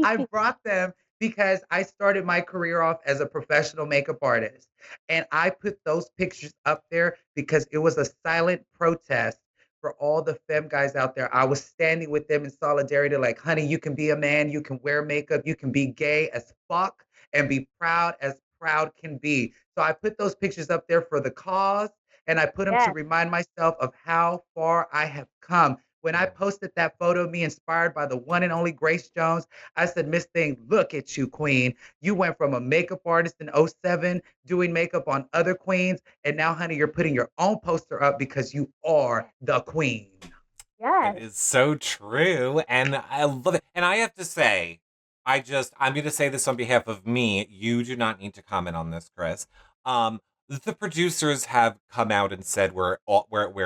I brought them because I started my career off as a professional makeup artist. And I put those pictures up there because it was a silent protest for all the femme guys out there. I was standing with them in solidarity, like, honey, you can be a man, you can wear makeup, you can be gay as fuck and be proud as proud can be. So I put those pictures up there for the cause, and I put them to Yes, remind myself of how far I have come. When I Mm. posted that photo of me inspired by the one and only Grace Jones, I said, Miss Thing, look at you, queen. You went from a makeup artist in '07 doing makeup on other queens, and now, honey, you're putting your own poster up because you are the queen. It yes, is so true, and I love it. And I have to say, I'm going to say this on behalf of me. You do not need to comment on this, Chris. The producers have come out and said where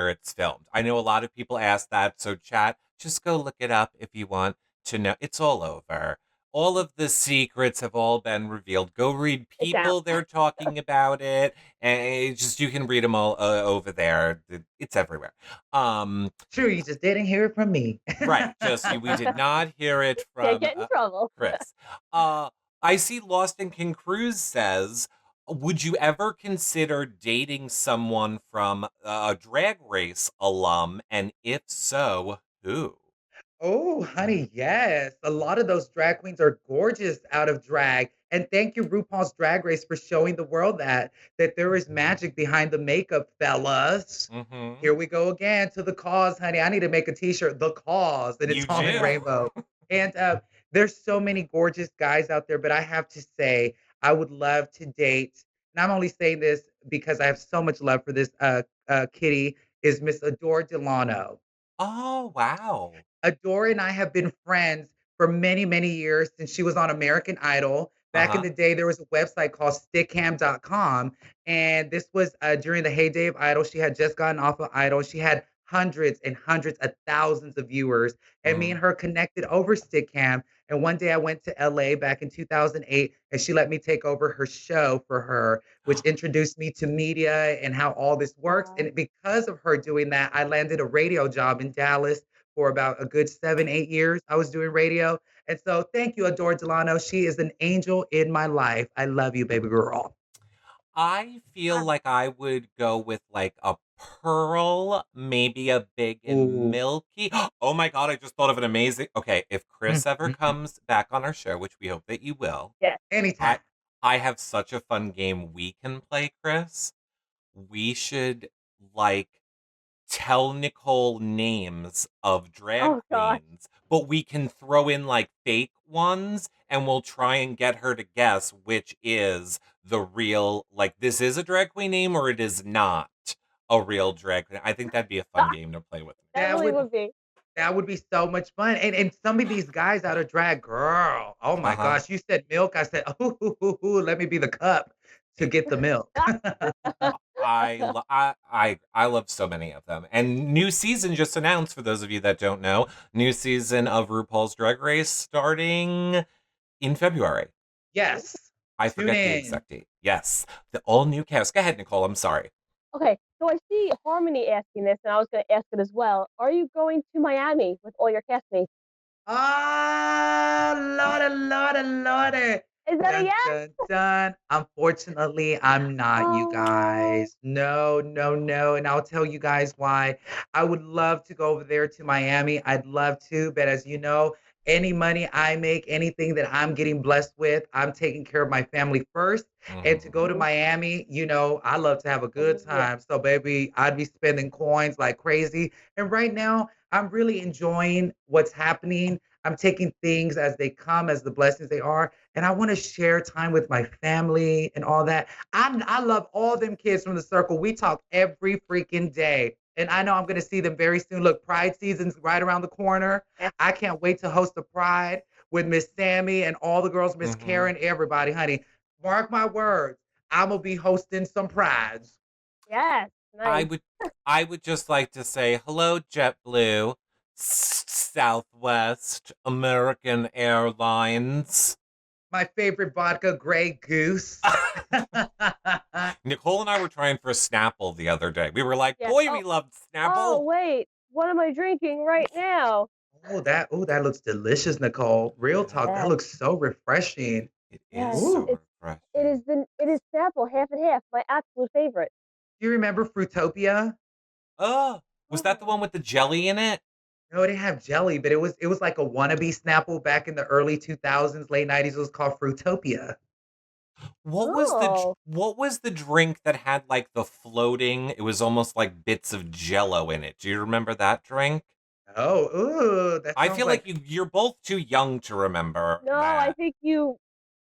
it's filmed. I know a lot of people ask that, so chat, just go look it up if you want to know. It's all over. All of the secrets have all been revealed. Go read it's out. People. They're talking about it, and you can read them all over there. It's everywhere. Um, Sure, you just didn't hear it from me. Right. We did not hear it Can't from get in trouble. Chris. Uh, I see Lost in King Cruz says, would you ever consider dating someone from a Drag Race alum? And if so, who? Oh, honey, yes. A lot of those drag queens are gorgeous out of drag. And thank you, RuPaul's Drag Race, for showing the world that there is magic behind the makeup, fellas. Mm-hmm. Here we go again to the cause, honey. I need to make a t-shirt, the cause, and You it's all in do. rainbow. And there's so many gorgeous guys out there, but I have to say, I would love to date. And I'm only saying this because I have so much love for this kitty, is Miss Adore Delano. Oh, wow. Adore and I have been friends for many, many years since she was on American Idol. Back in Uh-huh. the day, there was a website called stickham.com. And this was during the heyday of Idol. She had just gotten off of Idol. She had hundreds and hundreds of thousands of viewers. And me Mm. and her connected over Stickham. And one day I went to LA back in 2008, and she let me take over her show for her, which introduced me to media and how all this works. Wow. And because of her doing that, I landed a radio job in Dallas for about a good 7, 8 years. I was doing radio. And so thank you, Adore Delano. She is an angel in my life. I love you, baby girl. I feel Wow. like I would go with like a pearl, maybe a big and Ooh. milky. Oh my god, I just thought of an amazing. Okay, if Mm, Chris ever mm, mm. comes back on our show, which we hope that you will, Yes. Anytime. I I have such a fun game we can play, Chris. We should like tell Nicole names of drag Oh gosh. queens, but we can throw in like fake ones and we'll try and get her to guess which is the real, like, this is a drag queen name or it is not a real drag queen. I think that'd be a fun game to play with. That That really would would be. that would be so much fun. And some of these guys out of drag, girl. Oh Uh my huh. gosh. You said milk. I said, ooh, let me be the cup to get the milk. I love so many of them. And new season just announced, for those of you that don't know, new season of RuPaul's Drag Race starting in February. Yes. I Tune forget the in. exact date. Yes, the all new cast. Go ahead, Nicole. I'm sorry. Okay, so I see Harmony asking this, and I was going to ask it as well. Are you going to Miami with all your castmates? Ah, Lordy, Lordy, Lordy. Is that a Dun, yes? dun, dun. Unfortunately, I'm not, you Oh, guys. No, no, no. And I'll tell you guys why. I would love to go over there to Miami. I'd love to. But as you know, any money I make, anything that I'm getting blessed with, I'm taking care of my family first. And to go to Mhm. mhm, Miami, I love to have a good yeah. time. So, baby, I'd be spending coins like crazy. And right now, I'm really enjoying what's happening. I'm taking things as they come, as the blessings they are, and I want to share time with my family and all that. I love all them kids from the circle. We talk every freaking day. And I know I'm going to see them very soon. Look, Pride season's right around the corner. Yeah. I can't wait to host a Pride with Miss Sammy and all the girls, Miss Mhm. Karen, everybody, honey. Mark my words. I'm going to be hosting some Prides. Yes. I Nice. would I would just like to say hello, JetBlue, Southwest, American Airlines. My favorite vodka, Grey Goose. Nicole and I were trying for Snapple the other day. We were like, Yeah. boy, Oh, we loved oh, Snapple. wait. What am I drinking right now? Oh, that looks delicious, Nicole. Real talk, that Yes. looks so refreshing. It is Yes. so Ooh. refreshing. It is Snapple half and half. My absolute favorite. You remember Fruitopia? Oh. Was that the one with the jelly in it? No, it didn't have jelly, but it was like a wannabe Snapple back in the early 2000s, late 90s. It was called Fruitopia. Oh, What was the drink that had like the floating? It was almost like bits of jello in it. Do you remember that drink? Oh, ooh, that I sounds feel like like you're both too young to remember no, I that. think you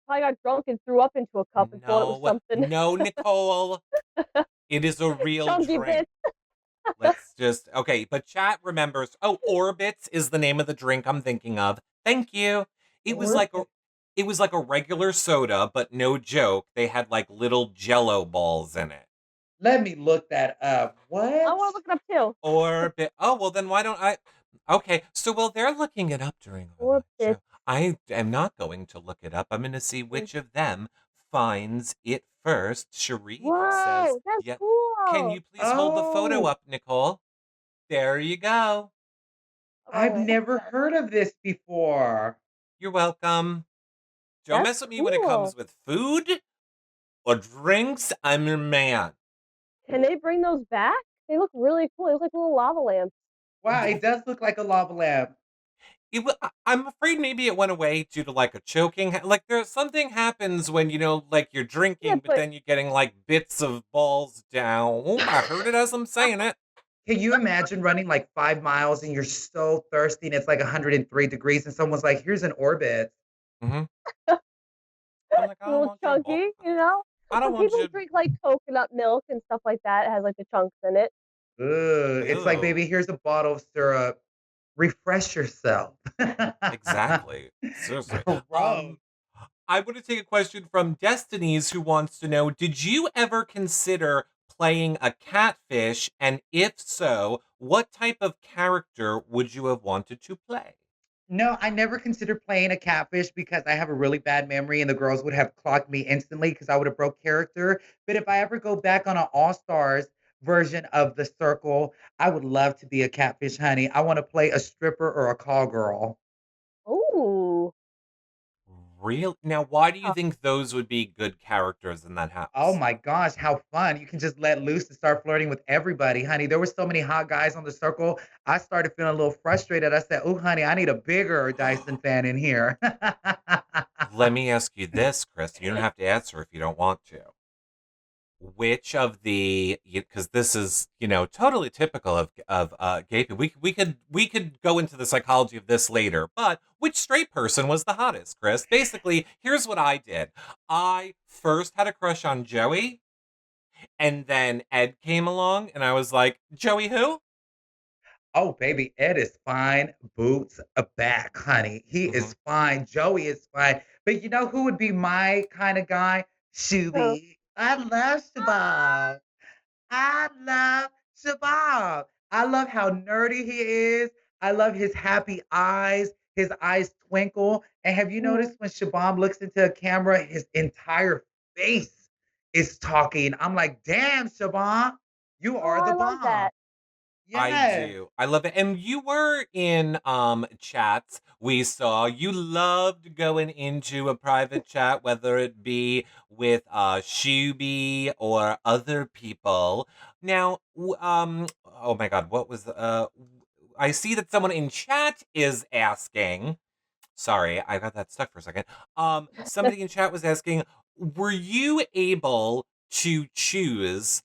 probably got drunk and threw up into a cup and thought it was No, something no, Nicole. It is a real chunky drink. bit. Let's just okay, but chat remembers. Oh, Orbits is the name of the drink I'm thinking of. Thank you. It was like a Orbit. it was like a regular soda, but no joke, they had like little jello balls in it. Let me look that up. I What? want to look it up too. Orbit. Oh, well then why don't I Okay, so while they're looking it up during our live Orbit show, I am not going to look it up. I'm going to see is which of them finds it first. Cherie says, whoa, that's "Yep." Can cool. you please hold the photo Oh, up, Nicole? There you go. I've Oh, never heard of this before. You're welcome. Don't that's mess with me when it cool. comes with food or drinks. I'm your man. Can they bring those back? They look really cool. They look like little lava lamps. Wow, it does look like a lava lamp. I'm afraid maybe it went away due to like a choking. Like there's something happens when like you're Yeah, drinking, but but then you're getting like bits of balls down. Oh, I heard it as I'm saying it. Can you imagine running like 5 miles and you're so thirsty and it's like 103 degrees and someone's like, here's an Orbit. Hmm. I'm like, I a don't little want your ball. chunky, you know? I don't When want people your. drink like coconut milk and stuff like that, it has like the chunks in it. Ugh, it's like, Ew. baby, here's a bottle of syrup. Refresh yourself. Exactly. Seriously. Gross. I want to take a question from Destinies who wants to know, did you ever consider playing a catfish? And if so, what type of character would you have wanted to play? No, I never considered playing a catfish because I have a really bad memory and the girls would have clocked me instantly because I would have broke character. But if I ever go back on an All Stars version of the circle, I would love to be a catfish, honey. I want to play a stripper or a call girl. Ooh. Real now, why do you Huh. think those would be good characters in that Oh house? my gosh, how fun. You can just let loose and start flirting with everybody, honey. There were so many hot guys on the circle. I started feeling a little frustrated. I said, oh, honey, I need a bigger Dyson fan in here. Let me ask you this, Chris. You don't have to answer if you don't want to. Which of the because this is totally typical of gay people. We could go into the psychology of this later, but which straight person was the hottest, Chris? Basically, here's what I did. I first had a crush on Joey, and then Ed came along, and I was like, Joey who? Oh, baby, Ed is fine. Boots a back, honey. He Hmm. is fine. Joey is fine. But you know who would be my kind of guy? Oh, Shuby. I love Shabab. I love Shabab. I love how nerdy he is. I love his happy eyes. His eyes twinkle. And have you noticed mhm. when Shabam looks into a camera, his entire face is talking? I'm like, damn, Shabam, you Oh, are the I love bomb. that. I Yes. do. I love it. And you were in chats. We saw you loved going into a private chat, whether it be with Shuby or other people. Now, oh my god, what was I see that someone in chat is asking. Sorry, I got that stuck for a second. Somebody in chat was asking, were you able to choose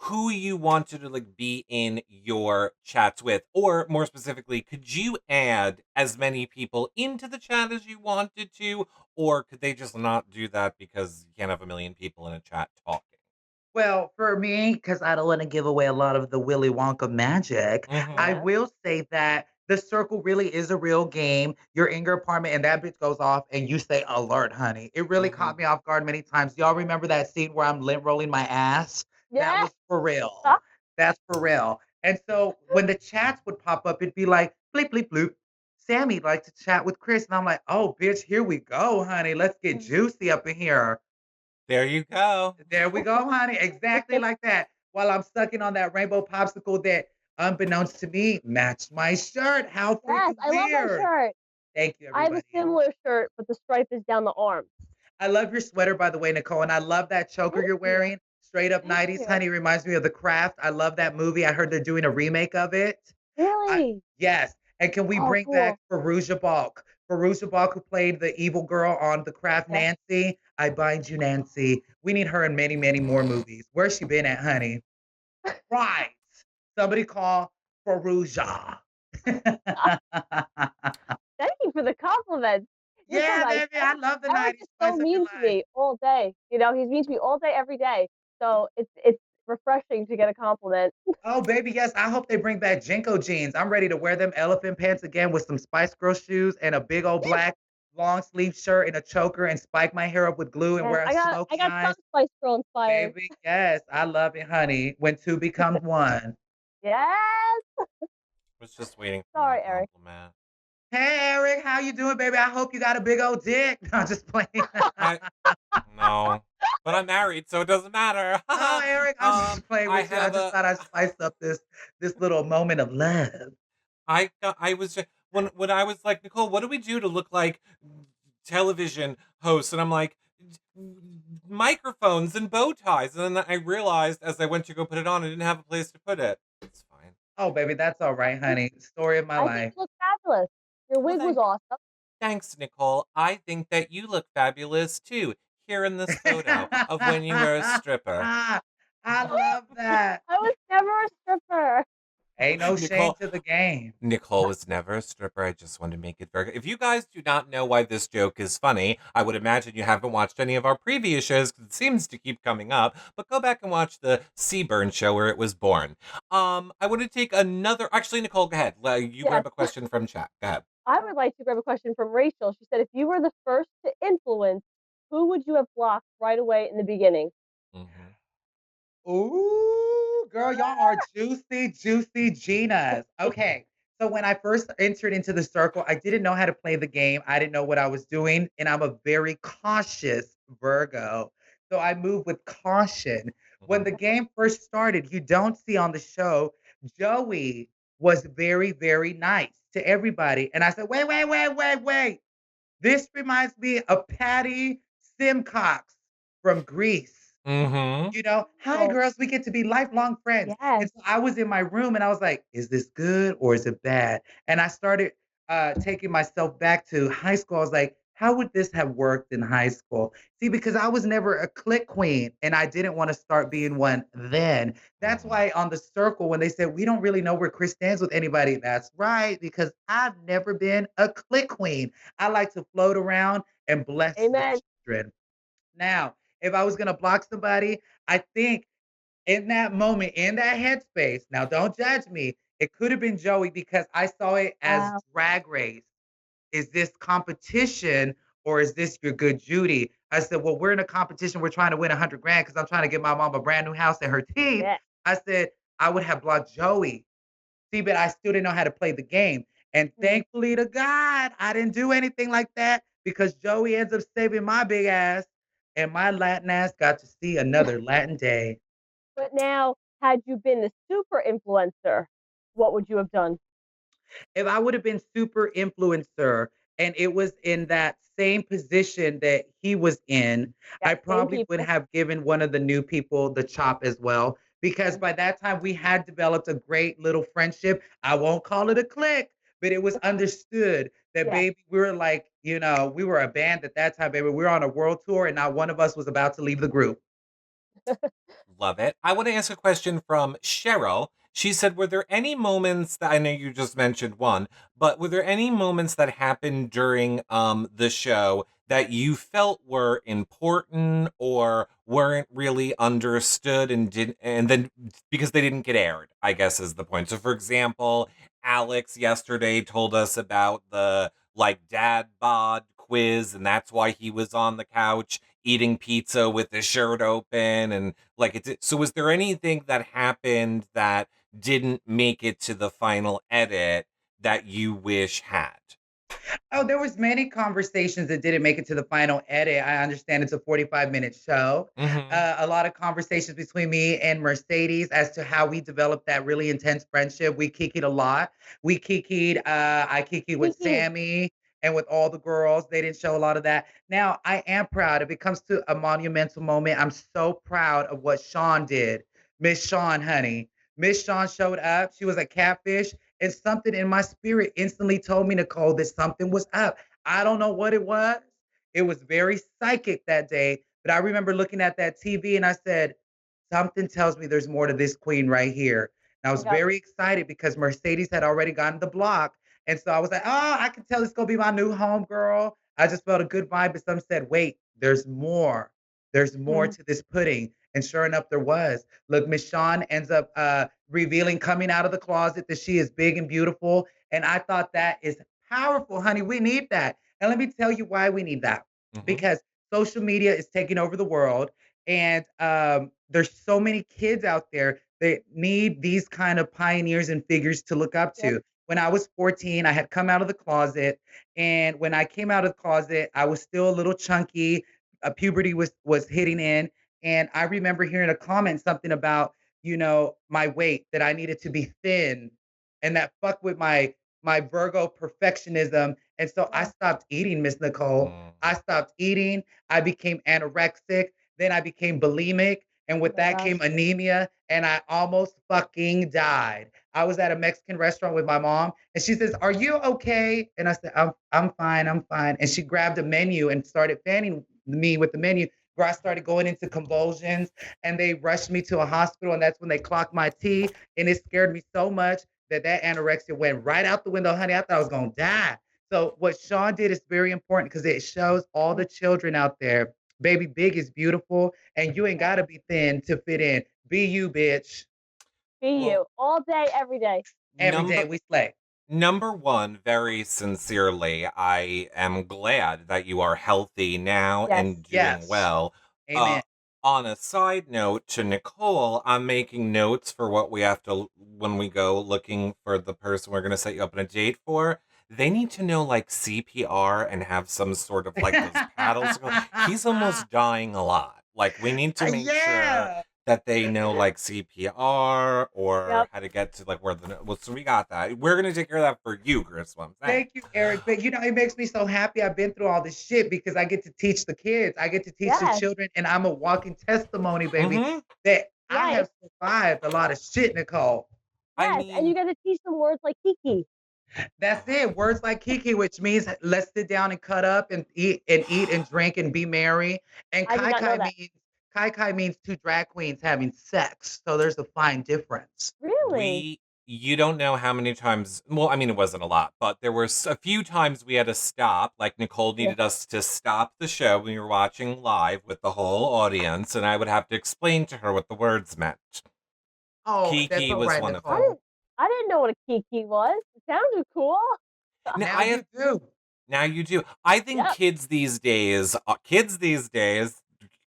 who you wanted to like be in your chats with? Or more specifically, could you add as many people into the chat as you wanted to? Or could they just not do that because you can't have a million people in a chat talking? Well, for me, because I don't want to give away a lot of the Willy Wonka magic, I Mm-hmm. Yeah. will say that the circle really is a real game. You're in your apartment and that bitch goes off and you say alert, honey. It really Mm-hmm. caught me off guard many times. Y'all remember that scene where I'm lint rolling my ass? That Yeah. was for real. That's for real. And so when the chats would pop up, it'd be like bleep, bleep, bloop. Sammy like to chat with Chris. And I'm like, oh, bitch, here we go, honey. Let's get juicy up in here. There you go. There we go, honey. Exactly like that. While I'm sucking on that rainbow popsicle that, unbeknownst to me, matched my shirt. How Yes, freaking I love that weird. shirt. Thank you, I have a everybody. similar shirt, but the stripe is down the arm. I love your sweater, by the way, Nicole, and I love that choker Thank you're you. wearing. Straight up Thank 90s, you. honey, reminds me of The Craft. I love that movie. I heard they're doing a remake of it. I Really? Yes, and can we Oh, bring back cool. Faruja Balk? Faruja Balk, who played the evil girl on The Craft, Yeah. Nancy. I bind you, Nancy. We need her in many, many more movies. Where's she been at, honey? Right. Somebody call Faruja. Thank you for the compliment. You're so Yeah, nice. baby, I love the Eric 90s. is so Spice up your mean to life. me all day. You know, he's mean to me all day, every day. So it's refreshing to get a compliment. Oh, baby, yes. I hope they bring back Jinko jeans. I'm ready to wear them elephant pants again with some Spice Girl shoes and a big old Yes, black long sleeve shirt and a choker and spike my hair up with glue and yes. wear a I smoky got some eyes. Spice Girl inspired. Baby, yes. I love it, honey. When two becomes one. Yes. Was just waiting for my Sorry, Eric. compliment. Hey, Eric, how you doing, baby? I hope you got a big old dick. No, I'm just playing. I no, but I'm married, so it doesn't matter. Oh, Eric, I'm just playing I with you. I have just a thought I'd spice up this little moment of love. I was just when I was like, Nicole, what do we do to look like television hosts? And I'm like, microphones and bow ties. And then I realized as I went to go put it on, I didn't have a place to put it. It's fine. Oh, baby, that's all right, honey. Story of my I think life. you look fabulous. Your Well, wig was awesome. thanks, Nicole. I think that you look fabulous too. Here in this photo of when you were a stripper. I love that. I was never a stripper. Ain't no shame Nicole, to the game. Nicole was never a stripper. I just wanted to make it very. If you guys do not know why this joke is funny, I would imagine you haven't watched any of our previous shows because it seems to keep coming up. But go back and watch the Seaburn show where it was born. I want to take another. Actually, Nicole, go ahead. You Yes. grab a question from chat. Go ahead. I would like to grab a question from Rachel. She said, if you were the first to influence, who would you have blocked right away in the beginning? Mhm. Ooh, girl, y'all are juicy, juicy Ginas. Okay. So when I first entered into the circle, I didn't know how to play the game. I didn't know what I was doing, and I'm a very cautious Virgo. So I move with caution. When Mhm. the game first started, you don't see on the show, Joey was very, very nice to everybody. And I said, wait, wait, wait, wait, wait. This reminds me of Patty Simcox from Greece. Mhm. You know, "Hi, Oh, girls, we get to be lifelong friends." yes. And so I was in my room and I was like, "Is this good or is it bad?" And I started, taking myself back to high school. I was like, "How would this have worked in high school?" See, because I was never a clique queen and I didn't wanna start being one then. That's Mhm. why on The Circle, when they said, "We don't really know where Chris stands with anybody," that's right, because I've never been a clique queen. I like to float around and bless the Amen. children. Now, if I was gonna block somebody, I think in that moment, in that headspace, now don't judge me. It could have been Joey because I saw it as Wow. drag race. Is this competition or is this your good Judy? I said, well, we're in a competition. We're trying to win 100 grand because I'm trying to get my mom a brand new house and her teeth. Yeah. I said, I would have blocked Joey. See, but I still didn't know how to play the game. And Mhm. thankfully to God, I didn't do anything like that because Joey ends up saving my big ass. And my Latin ass got to see another Latin day. But now, had you been the super influencer, what would you have done? If I would have been super influencer and it was in that same position that he was in, Yeah, I same probably would people. have given one of the new people the chop as well. Because Mhm. by that time we had developed a great little friendship. I won't call it a clique, but it was understood that Yes. baby, we were like, we were a band at that time, baby. We were on a world tour and not one of us was about to leave the group. Love it. I want to ask a question from Cheryl. She said, were there any moments that I know you just mentioned one, but were there any moments that happened during the show that you felt were important or weren't really understood and didn't and then because they didn't get aired, I guess is the point. So for example, Alex yesterday told us about the like dad bod quiz and that's why he was on the couch eating pizza with his shirt open and like it's so was there anything that happened that didn't make it to the final edit that you wish had? Oh, there was many conversations that didn't make it to the final edit. I understand it's a 45-minute show. Mm-hmm. A lot of conversations between me and Mercedes as to how we developed that really intense friendship. We kikied a lot. We kikied. I kikied with Kiki. Sammy. and with all the girls. They didn't show a lot of that. Now, I am proud. If it comes to a monumental moment, I'm so proud of what Sean did. Miss Sean, honey. Miss Sean showed up. She was a catfish, and something in my spirit instantly told me, Nicole, that something was up. I don't know what it was. It was very psychic that day, but I remember looking at that TV and I said, something tells me there's more to this queen right here. And I was Yep. very excited because Mercedes had already gotten the block. And so I was like, oh, I can tell it's going to be my new home girl. I just felt a good vibe. But some said, wait, there's more. There's more Mhm. to this pudding. And sure enough, there was. Look, Miss Shawn ends up revealing, coming out of the closet, that she is big and beautiful. And I thought that is powerful, honey. We need that. And let me tell you why we need that. Mhm. Because social media is taking over the world. And there's so many kids out there that need these kind of pioneers and figures to look up Yep. to. When I was 14, I had come out of the closet. And when I came out of the closet, I was still a little chunky. Puberty was hitting in. And I remember hearing a comment, something about, my weight, that I needed to be thin, and that fucked with my Virgo perfectionism. And so I Yeah. stopped eating, Miss Nicole. Mm. I stopped eating. I became anorexic. Then I became bulimic. And Oh with my that gosh. came anemia. And I almost fucking died. I was at a Mexican restaurant with my mom, and she says, "Are you okay?" And I said, I'm fine. I'm fine." And she grabbed a menu and started fanning me with the menu, where I started going into convulsions, and they rushed me to a hospital. And that's when they clocked my T. And it scared me so much that anorexia went right out the window, honey. I thought I was going to die. So what Sean did is very important because it shows all the children out there, baby, big is beautiful, and you ain't Yep. gotta be thin to fit in. Be you, bitch. Be Well, you all day, every day. Every day number we slay. number one, very sincerely, I am glad that you are healthy now Yes. and doing Yes. well. Uh, Amen. on a side note to Nicole, I'm making notes for what we have to when we go looking for the person we're going to set you up on a date for. They need to know like CPR and have some sort of like those paddles. He's almost dying a lot. Like we need to make sure Yeah. that they know like CPR or Yep. how to get to like where the well. So we got that. We're gonna take care of that for you, Chris. What I'm saying. Thank you, Eric. But it makes me so happy I've been through all this shit because I get to teach the kids. I get to teach the Yes. children, and I'm a walking testimony, baby, Mm-hmm. that I Right. have survived a lot of shit, Nicole. I Yes. And you mean, got to teach them words like Kiki. That's it. Words like Kiki, which means let's sit down and cut up and eat and drink and be merry. And I did Kai not know Kai that. means two drag queens having sex. So there's a fine difference. Really? you don't know how many times. Well, I mean, it wasn't a lot, but there were a few times we had to stop. Like Nicole Yeah. needed us to stop the show when we were watching live with the whole audience, and I would have to explain to her what the words meant. Oh, that's Kiki all was right, one of I them. Nicole. didn't. I didn't know what a Kiki was. It sounded cool. Now Now I you have do. Now you do. I think Yep. kids these days,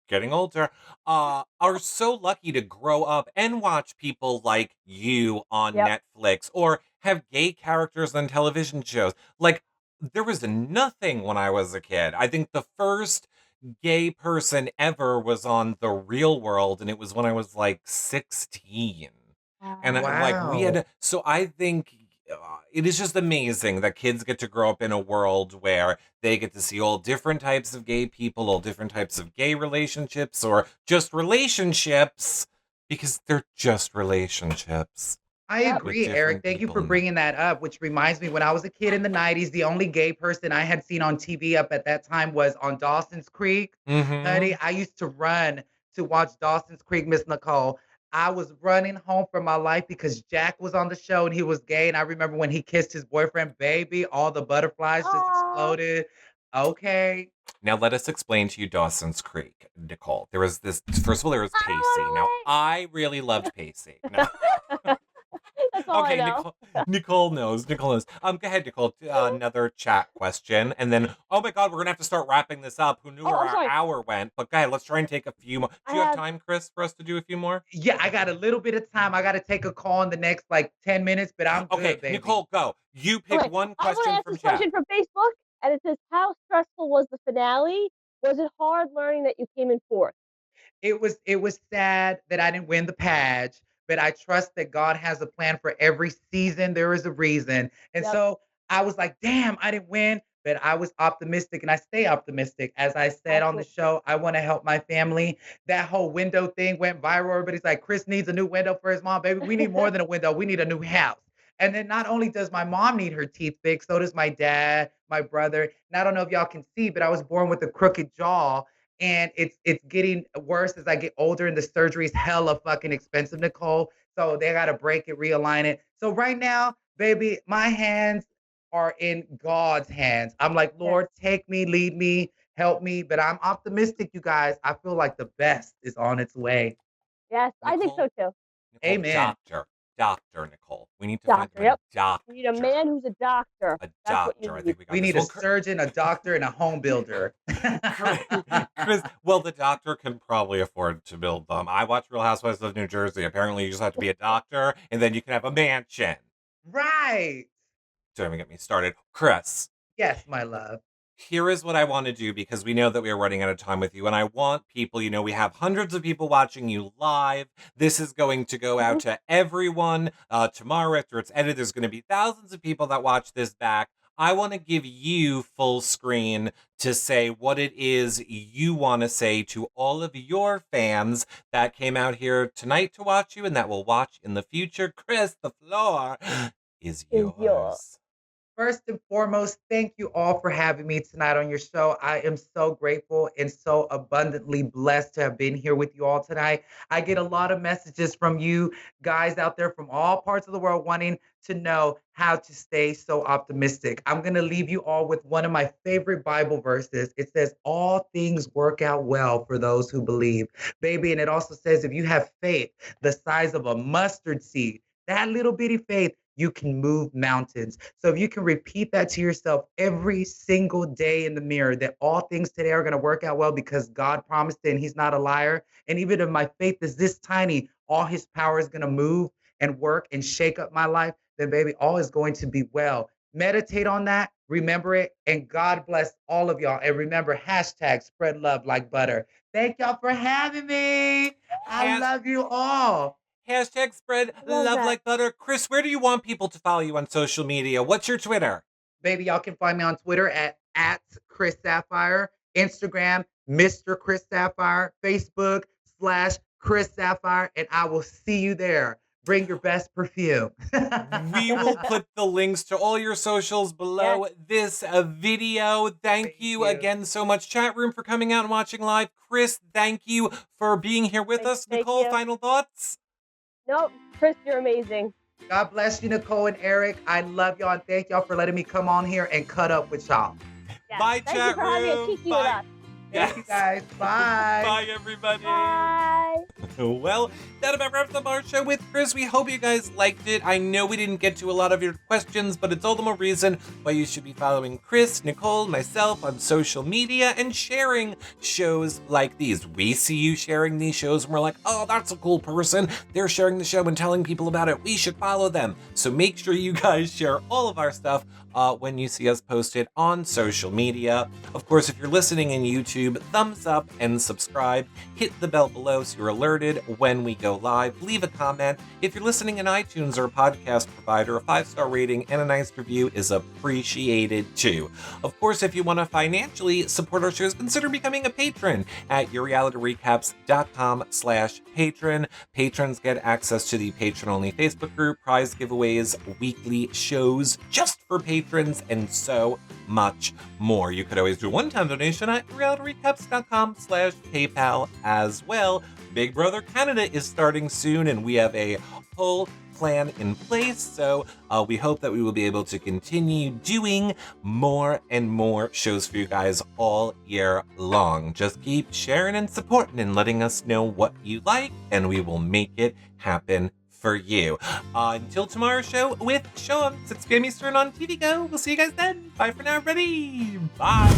getting older, are so lucky to grow up and watch people like you on Yep. Netflix or have gay characters on television shows. Like there was nothing when I was a kid. I think the first gay person ever was on The Real World, and it was when I was like 16. And like we Wow. had, so I think it is just amazing that kids get to grow up in a world where they get to see all different types of gay people, all different types of gay relationships, or just relationships because they're just relationships I Yep. with agree, Eric. different Thank you people for in them. bringing that up, which reminds me when I was a kid in the 90s, the only gay person I had seen on TV up at that time was on Dawson's Creek. Honey, Mm-hmm. I used to run to watch Dawson's Creek, Miss Nicole. I was running home for my life because Jack was on the show and he was gay. And I remember when he kissed his boyfriend, baby, all the butterflies just Oh. exploded. Okay. Now let us explain to you Dawson's Creek, Nicole. There was this. First of all, there was Pacey. Now I I really loved Pacey. No. don't know. That's all I Okay, know. Nicole. Nicole knows. Nicole knows. Go ahead, Nicole. Another chat question, and then oh my God, we're gonna have to start wrapping this up. Who knew Oh, where I'm our sorry. hour went? But go ahead, let's try and take a few more. I Do you have have. time, Chris, for us to do a few more? Yeah, I got a little bit of time. I got to take a call in the next like 10 minutes, but I'm Okay, good, baby. Nicole, go. You pick Okay. one I want to question ask from this chat. question from Facebook, and it says, "How stressful was the finale? Was it hard learning that you came in fourth?" It was sad that I didn't win the patch, but I trust that God has a plan for every season. There is a reason. And Yep. so I was like, damn, I didn't win. but I was optimistic and I stay optimistic. As I said on the Absolutely. show, I want to help my family. That whole window thing went viral. Everybody's like, Chris needs a new window for his mom. Baby, we need more than a window. We need a new house. And then not only does my mom need her teeth fixed, so does my dad, my brother. And I don't know if y'all can see, but I was born with a crooked jaw. And it's getting worse as I get older, and the surgery is hella fucking expensive, Nicole. So they gotta break it, realign it. So right now, baby, my hands are in God's hands. I'm like, Yes. Lord, take me, lead me, help me. But I'm optimistic, you guys. I feel like the best is on its way. Yes, I think so Nicole, too. Nicole, Amen. doctor, Nicole. We need to find Doctor, you a yep. You need a doctor. man who's a doctor. A That's what you doctor. I need. think we got We this. need a surgeon, a doctor, and a home builder. Chris, Chris, well, the doctor can probably afford to build them. I watch Real Housewives of New Jersey. Apparently, you just have to be a doctor, and then you can have a mansion. Right. Don't even get me started. Chris, Yes, my love. here is what I want to do because we know that we are running out of time with you. And I want people, we have hundreds of people watching you live. This is going to go out Mhm. to everyone. Tomorrow, after it's edited, there's going to be thousands of people that watch this back. I want to give you full screen to say what it is you want to say to all of your fans that came out here tonight to watch you and that will watch in the future. Chris, the floor is Is yours. yours. First and foremost, thank you all for having me tonight on your show. I am so grateful and so abundantly blessed to have been here with you all tonight. I get a lot of messages from you guys out there from all parts of the world wanting to know how to stay so optimistic. I'm going to leave you all with one of my favorite Bible verses. It says, all things work out well for those who believe. Baby, and it also says, if you have faith the size of a mustard seed, that little bitty faith, you can move mountains. So if you can repeat that to yourself every single day in the mirror, that all things today are going to work out well because God promised it and he's not a liar. And even if my faith is this tiny, all his power is going to move and work and shake up my life, then baby, all is going to be well. Meditate on that, remember it, and God bless all of y'all. And remember, hashtag spread love like butter. Thank y'all for having me. I Has- love you all. Hashtag spread Love love that. like butter. Chris, where do you want people to follow you on social media? What's your Twitter? Baby, y'all can find me on Twitter at Chris Sapphire, Instagram, Mr. Chris Sapphire, Facebook /Chris Sapphire, and I will see you there. Bring your best perfume. We will put the links to all your socials below this video. Thank you again so much, chat room, for coming out and watching live. Chris, thank you for being here with us. Thank Nicole, you. final thoughts? Nope, Chris, you're amazing. God bless you, Nicole and Eric. I love y'all and thank y'all for letting me come on here and cut up with y'all. Yes. Bye, Thank chat you for having a room. kiki Bye. with us. Thank you guys. Bye. Bye, everybody. Bye. Well, that about wraps up our show with Chris. We hope you guys liked it. I know we didn't get to a lot of your questions, but it's all the more reason why you should be following Chris, Nicole, myself on social media and sharing shows like these. We see you sharing these shows and we're like, oh, that's a cool person. They're sharing the show and telling people about it. We should follow them. So make sure you guys share all of our stuff when you see us post it on social media. Of course, if you're listening in YouTube, thumbs up and subscribe. Hit the bell below so you're alerted when we go live. Leave a comment. If you're listening in iTunes or a podcast provider, a 5-star rating and a nice review is appreciated too. Of course, if you want to financially support our shows, consider becoming a patron at yourrealityrecaps.com/patron. Patrons get access to the patron-only Facebook group, prize giveaways, weekly shows just for patrons, and so much more. You could always do a one-time donation at yourrealityrecaps.com/PayPal as well. Big Brother Canada is starting soon, and we have a whole plan in place, so we hope that we will be able to continue doing more and more shows for you guys all year long. Just keep sharing and supporting and letting us know what you like, and we will make it happen for you. Until tomorrow's show with Sean, 6 p.m. Eastern on TV Go. We'll see you guys then. Bye for now, everybody. Bye.